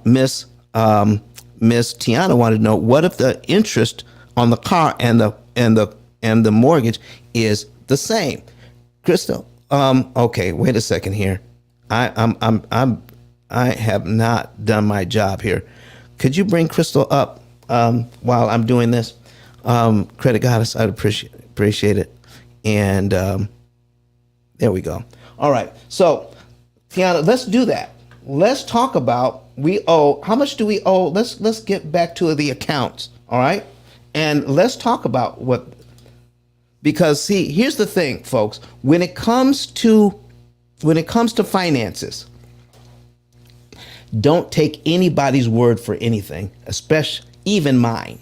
Miss Tiana wanted to know, what if the interest on the car and the mortgage is the same? Crystal, okay, wait a second here. I have not done my job here. Could you bring Crystal up while I'm doing this? Credit Goddess, I'd appreciate it. And there we go. All right. So, Tiana, let's do that. Let's talk about how much do we owe? Let's get back to the accounts. All right. And let's talk about because see, here's the thing, folks. When it comes to finances, don't take anybody's word for anything, especially even mine.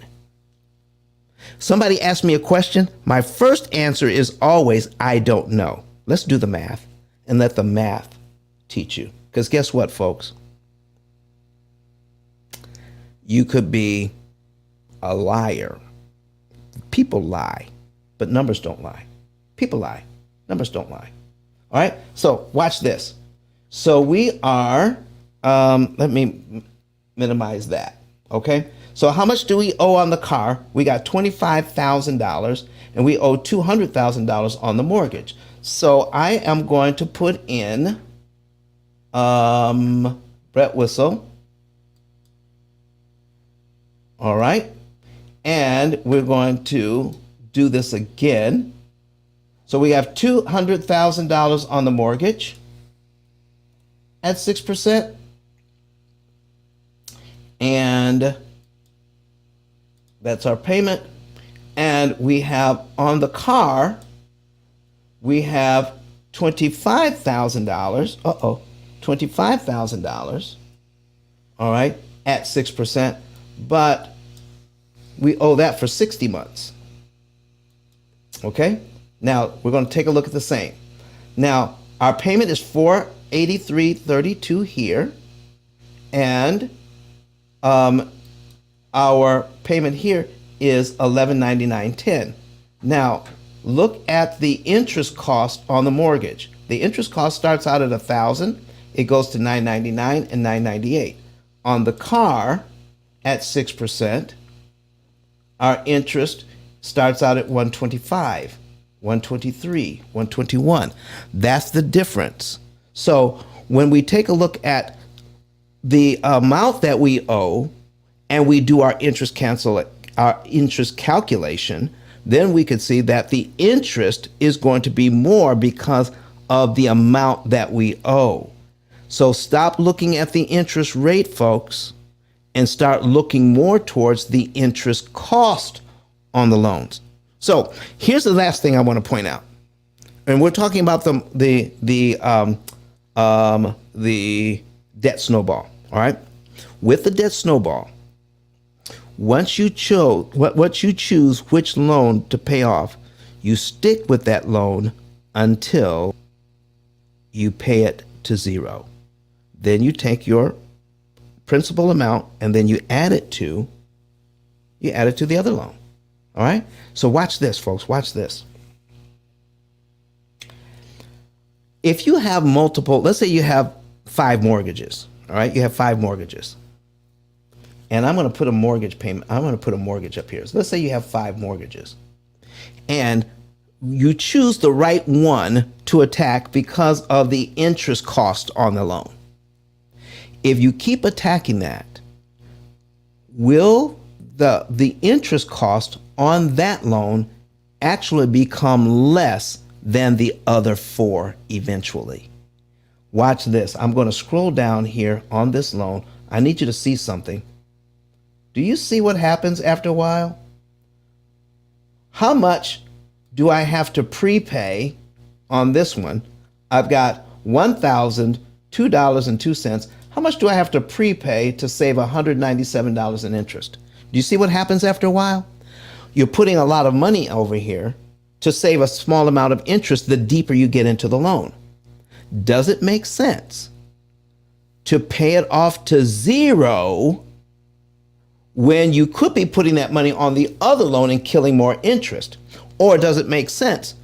Somebody asks me a question, my first answer is always, I don't know. Let's do the math and let the math teach you. Because guess what, folks? You could be a liar. People lie, but numbers don't lie. People lie, numbers don't lie. All right, so watch this. So we are, let me minimize that, okay? So how much do we owe on the car? We got $25,000 and we owe $200,000 on the mortgage. So I am going to put in Brett Whistle. All right. And we're going to do this again. So we have $200,000 on the mortgage at 6%. And that's our payment. And we have on the car, we have $25,000. $25,000. All right, at 6%. But we owe that for 60 months. Okay. Now we're going to take a look at the same. Now our payment is $483.32 here, and our payment here is $1199.10. Now look at the interest cost on the mortgage. The interest cost starts out at $1,000. It goes to $999 and $998. On the car at 6%, our interest starts out at $125, $123, $121. That's the difference. So when we take a look at the amount that we owe and we do our interest calculation, then we could see that the interest is going to be more because of the amount that we owe. So stop looking at the interest rate, folks, and start looking more towards the interest cost on the loans. So here's the last thing I want to point out, and we're talking about the debt snowball. All right, with the debt snowball, once you choose which loan to pay off, you stick with that loan until you pay it to zero. Then you take your principal amount and then you add it to the other loan. All right. So watch this, folks. Watch this. If you have multiple, let's say you have 5 mortgages. All right. You have 5 mortgages. And I'm going to put a mortgage payment. I'm going to put a mortgage up here. So let's say you have 5 mortgages. And you choose the right one to attack because of the interest cost on the loan. If you keep attacking that, will the interest cost on that loan actually become less than the other 4 eventually? Watch this. I'm going to scroll down here on this loan. I need you to see something. Do you see what happens after a while? How much do I have to prepay on this one? I've got $1,002.02. How much do I have to prepay to save $197 in interest? Do you see what happens after a while? You're putting a lot of money over here to save a small amount of interest the deeper you get into the loan. Does it make sense to pay it off to zero when you could be putting that money on the other loan and killing more interest? Or does it make sense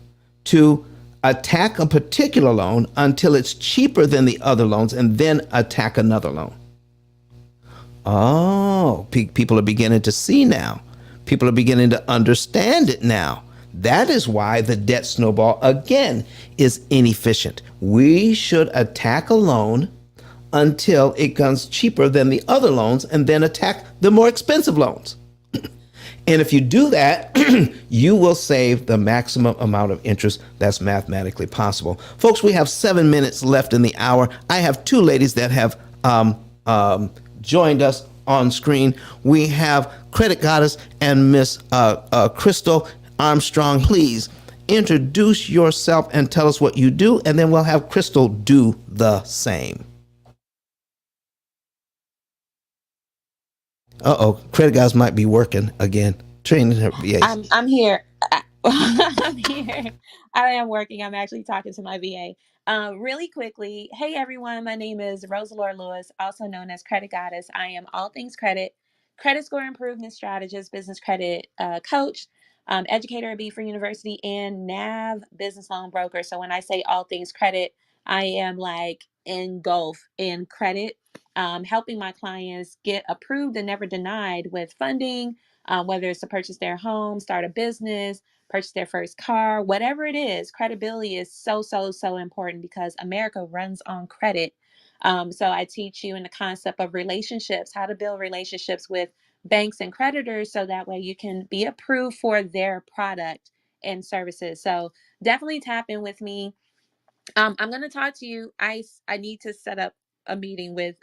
to attack a particular loan until it's cheaper than the other loans and then attack another loan? Oh, people are beginning to see now. People are beginning to understand it now. That is why the debt snowball, again, is inefficient. We should attack a loan until it becomes cheaper than the other loans and then attack the more expensive loans. And if you do that, you will save the maximum amount of interest that's mathematically possible. Folks, we have 7 minutes left in the hour. I have two ladies that have joined us on screen. We have Credit Goddess and Miss Crystal Armstrong. Please introduce yourself and tell us what you do, and then we'll have Crystal do the same. Credit Goddess might be working again, training her VAs. I'm here. I'm here. I am working. I'm actually talking to my VA. Really quickly, hey everyone, my name is Rosalore Lewis, also known as Credit Goddess. I am all things credit, credit score improvement strategist, business credit coach, educator at B4 University, and NAV business loan broker. So when I say all things credit, I am like engulfed in credit, helping my clients get approved and never denied with funding, whether it's to purchase their home, start a business, purchase their first car, whatever it is. Credibility is so, so, so important because America runs on credit. So I teach you in the concept of relationships, how to build relationships with banks and creditors so that way you can be approved for their product and services. So definitely tap in with me. I'm going to talk to you. I need to set up a meeting with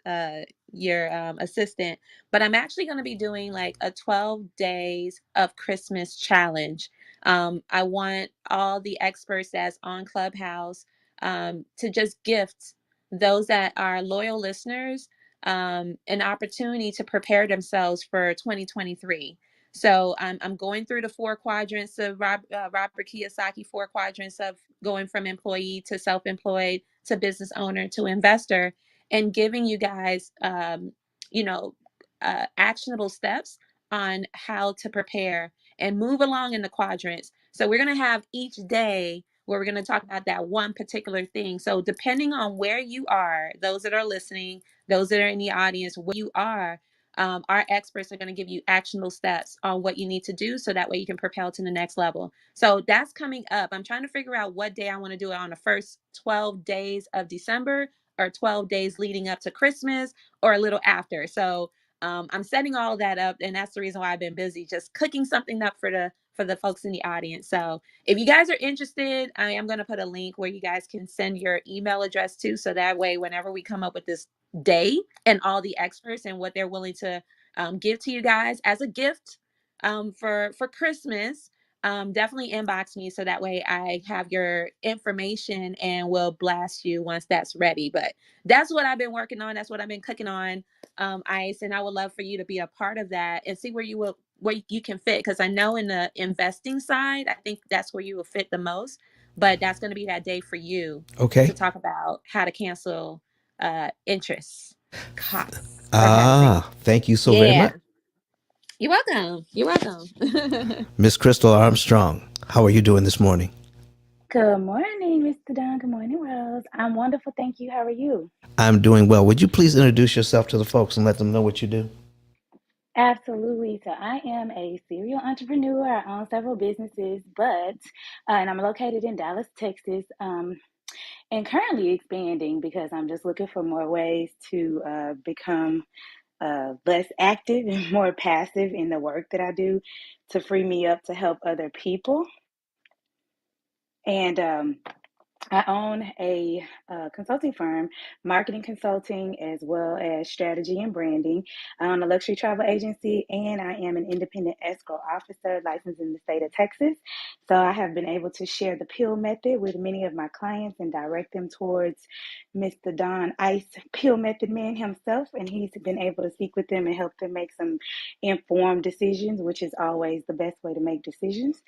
your assistant, but I'm actually going to be doing like a 12 days of Christmas challenge. I want all the experts that's on Clubhouse to just gift those that are loyal listeners an opportunity to prepare themselves for 2023. So I'm going through the four quadrants of Robert Kiyosaki, four quadrants of going from employee to self-employed to business owner to investor, and giving you guys, you know, actionable steps on how to prepare and move along in the quadrants. So we're going to have each day where we're going to talk about that one particular thing. So depending on where you are, those that are listening, those that are in the audience, where you are, our experts are going to give you actionable steps on what you need to do so that way you can propel to the next level. So that's coming up. I'm trying to figure out what day I want to do it on, the first 12 days of December or 12 days leading up to Christmas or a little after. So I'm setting all that up, and that's the reason why I've been busy just cooking something up for the folks in the audience. So if you guys are interested, I am going to put a link where you guys can send your email address to, so that way whenever we come up with this day and all the experts and what they're willing to give to you guys as a gift for Christmas, definitely inbox me so that way I have your information and will blast you once that's ready. But that's what I've been working on. That's what I've been cooking on, Ice, and I would love for you to be a part of that and see where you can fit, because I know in the investing side, I think that's where you will fit the most. But that's going to be that day for you to Okay. talk about how to cancel interest costs or how to save. Thank you so very Yeah, much. you're welcome. You're welcome. Miss Crystal Armstrong, how are you doing this morning? Good morning, Mr. Dunn. Good morning, Rose. I'm wonderful. Thank you. How are you? I'm doing well. Would you please introduce yourself to the folks and let them know what you do? Absolutely. So I am a serial entrepreneur. I own several businesses, and I'm located in Dallas, Texas, and currently expanding because I'm just looking for more ways to become less active and more passive in the work that I do to free me up to help other people. And I own a consulting firm, marketing consulting, as well as strategy and branding. I own a luxury travel agency, and I am an independent escrow officer licensed in the state of Texas. So I have been able to share the P.I.L.L method with many of my clients and direct them towards Mr. Don Ice P.I.L.L method man himself. And he's been able to speak with them and help them make some informed decisions, which is always the best way to make decisions.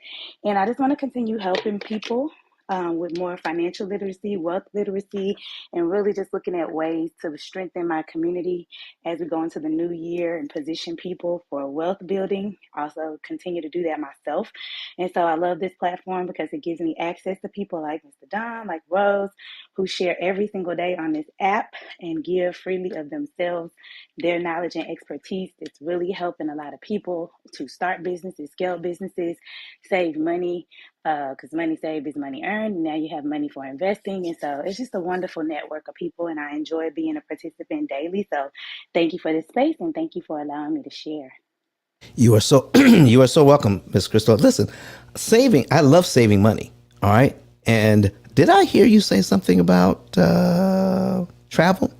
And I just want to continue helping people with more financial literacy, wealth literacy, and really just looking at ways to strengthen my community as we go into the new year and position people for wealth building. Also, continue to do that myself. And so I love this platform because it gives me access to people like Mr. Don, like Rose, who share every single day on this app and give freely of themselves, their knowledge and expertise. It's really helping a lot of people to start businesses, scale businesses, save money, because money saved is money earned. Now you have money for investing. And so it's just a wonderful network of people, and I enjoy being a participant daily. So thank you for this space, and thank you for allowing me to share. You are so you are so welcome, Miss Crystal. Listen, I love saving money. All right. And did I hear you say something about travel?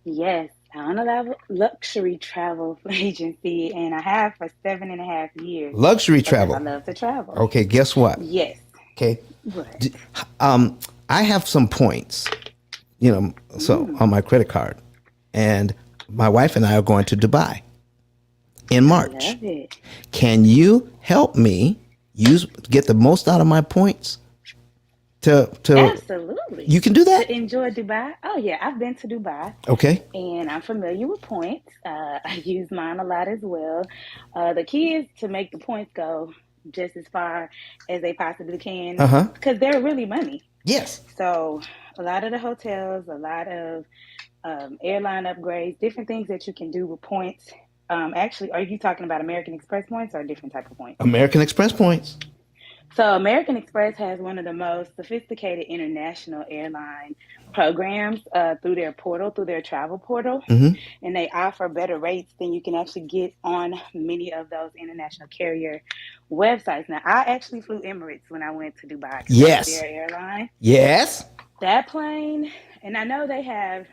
Yes, I own a luxury travel agency, and I have for 7.5 years Luxury because travel. I love to travel. Okay, guess what? Yes. Okay. What? I have some points, on my credit card, and my wife and I are going to Dubai in March. Love it. Can you help me get the most out of my points? Absolutely. You can do that? To enjoy Dubai? Oh, yeah, I've been to Dubai. Okay. And I'm familiar with points. I use mine a lot as well. The key is to make the points go just as far as they possibly can because they're really money. Yes. So a lot of the hotels, a lot of airline upgrades, different things that you can do with points. Actually, are you talking about American Express points or a different type of points? American Express points. So American Express has one of the most sophisticated international airline programs through their portal, through their travel portal, and they offer better rates than you can actually get on many of those international carrier websites. Now, I actually flew Emirates when I went to Dubai. Yes. That's their airline. Yes. That plane, and I know they have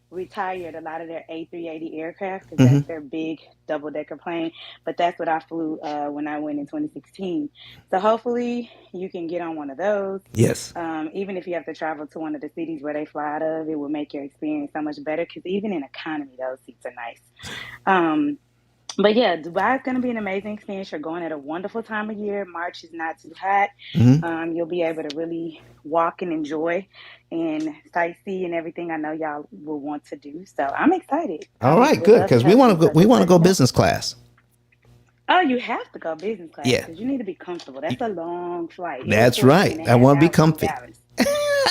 retired a lot of their A380 aircraft because that's their big double-decker plane, but that's what I flew when I went in 2016. So hopefully you can get on one of those. Yes. Even if you have to travel to one of the cities where they fly out of, it will make your experience so much better because even in economy, those seats are nice. But yeah, Dubai is going to be an amazing experience. You're going at a wonderful time of year. March is not too hot. You'll be able to really walk and enjoy and sightsee and everything I know y'all will want to do. So I'm excited. All right, good, because we want to go business class. Oh, you have to go business class Yeah. because you need to be comfortable. That's a long flight. That's right. I want to be comfy.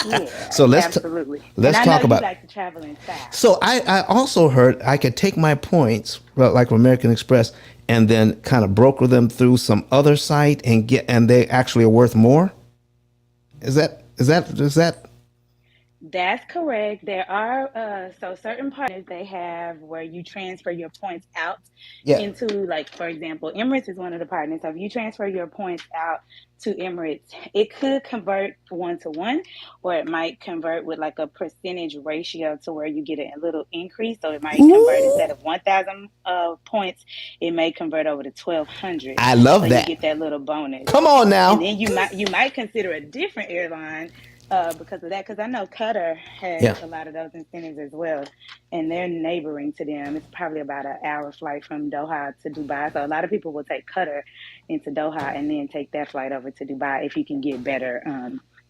Yeah, so let's talk about. You like to travel in style. So I also heard I could take my points, like American Express, and then kind of broker them through some other site and they actually are worth more. Is that? That's correct. There are so certain partners they have where you transfer your points out into, like, for example, Emirates is one of the partners. So if you transfer your points out to Emirates, it could convert 1-to-1, or it might convert with like a percentage ratio to where you get a little increase. So it might convert instead of 1,000 points, it may convert over to 1,200. I love that. You get that little bonus. Come on now. And then you might consider a different airline because of that, because I know Qatar has a lot of those incentives as well, and they're neighboring to them. It's probably about an hour flight from Doha to Dubai, so a lot of people will take Qatar into Doha and then take that flight over to Dubai if you can get better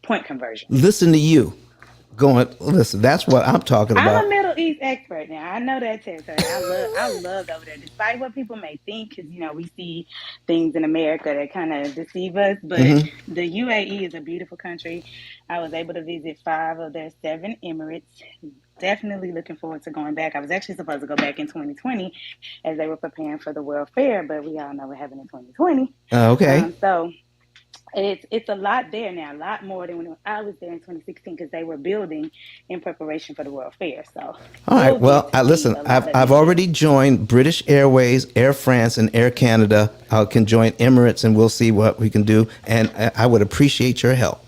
point conversion. Listen to you. Listen, that's what I'm talking about. I'm a Middle East expert now. I know that territory. I love over there, despite what people may think, because we see things in America that kind of deceive us. But the UAE is a beautiful country. I was able to visit 5 of their 7 Emirates. Definitely looking forward to going back. I was actually supposed to go back in 2020 as they were preparing for the World Fair, but we all know what happened in 2020. Okay. So it's a lot there now, a lot more than when I was there in 2016, because they were building in preparation for the World Fair. So, all right. Well, listen, I've already joined British Airways, Air France, and Air Canada. I can join Emirates, and we'll see what we can do. And I would appreciate your help.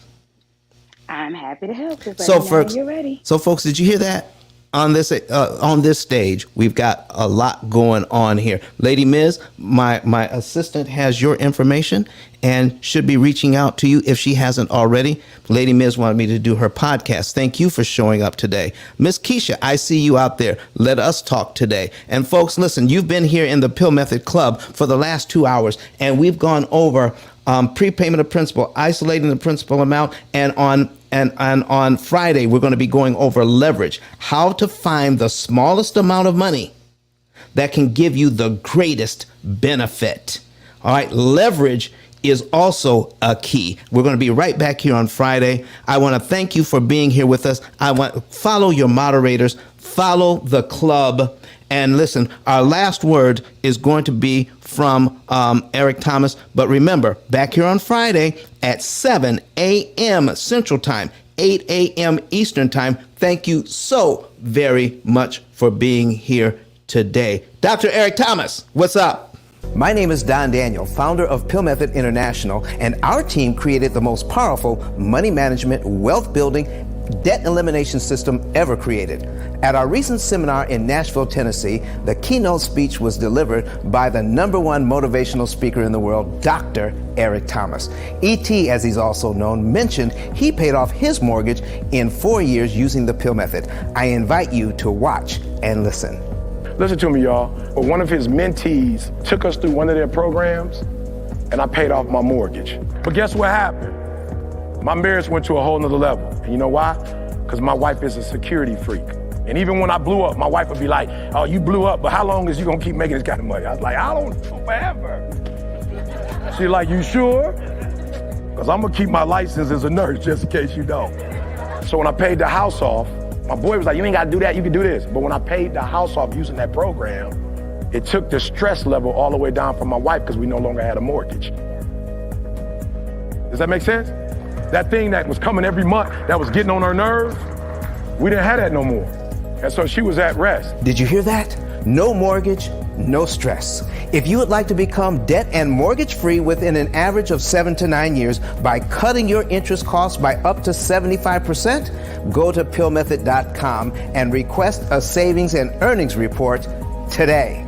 I'm happy to help. Just let So, me know when folks, you're ready. did you hear that? On this stage, we've got a lot going on here. Lady Miz, my assistant has your information and should be reaching out to you if she hasn't already. Lady Miz wanted me to do her podcast. Thank you for showing up today. Miss Keisha, I see you out there. Let us talk today. And folks, listen, you've been here in the P.I.L.L Method Club for the last 2 hours, and we've gone over prepayment of principal, isolating the principal amount, and on Friday, we're going to be going over leverage, how to find the smallest amount of money that can give you the greatest benefit. All right, leverage is also a key. We're going to be right back here on Friday. I want to thank you for being here with us. I want to follow your moderators, follow the club. And listen, our last word is going to be from Eric Thomas. But remember, back here on Friday at 7 a.m. Central Time, 8 a.m. Eastern Time. Thank you so very much for being here today. Dr. Eric Thomas, what's up? My name is Don Daniel, founder of P.I.L.L Method International, and our team created the most powerful money management, wealth building, debt elimination system ever created. At our recent seminar in Nashville, Tennessee, the keynote speech was delivered by the #1 motivational speaker in the world, Dr. Eric Thomas. E.T., as he's also known, mentioned he paid off his mortgage in 4 years using the P.I.L.L Method. I invite you to watch and listen. Listen to me, y'all. One of his mentees took us through one of their programs, and I paid off my mortgage. But guess what happened? My marriage went to a whole nother level. And you know why? Because my wife is a security freak. And even when I blew up, my wife would be like, oh, you blew up, but how long is you gonna keep making this kind of money? I was like, I don't know, forever. She's like, you sure? Because I'm gonna keep my license as a nurse just in case you don't. So when I paid the house off, my boy was like, you ain't gotta do that, you can do this. But when I paid the house off using that program, it took the stress level all the way down for my wife because we no longer had a mortgage. Does that make sense? That thing that was coming every month, that was getting on her nerves, we didn't have that no more. And so she was at rest. Did you hear that? No mortgage, no stress. If you would like to become debt and mortgage free within an average of 7 to 9 years by cutting your interest costs by up to 75%, go to pillmethod.com and request a savings and earnings report today.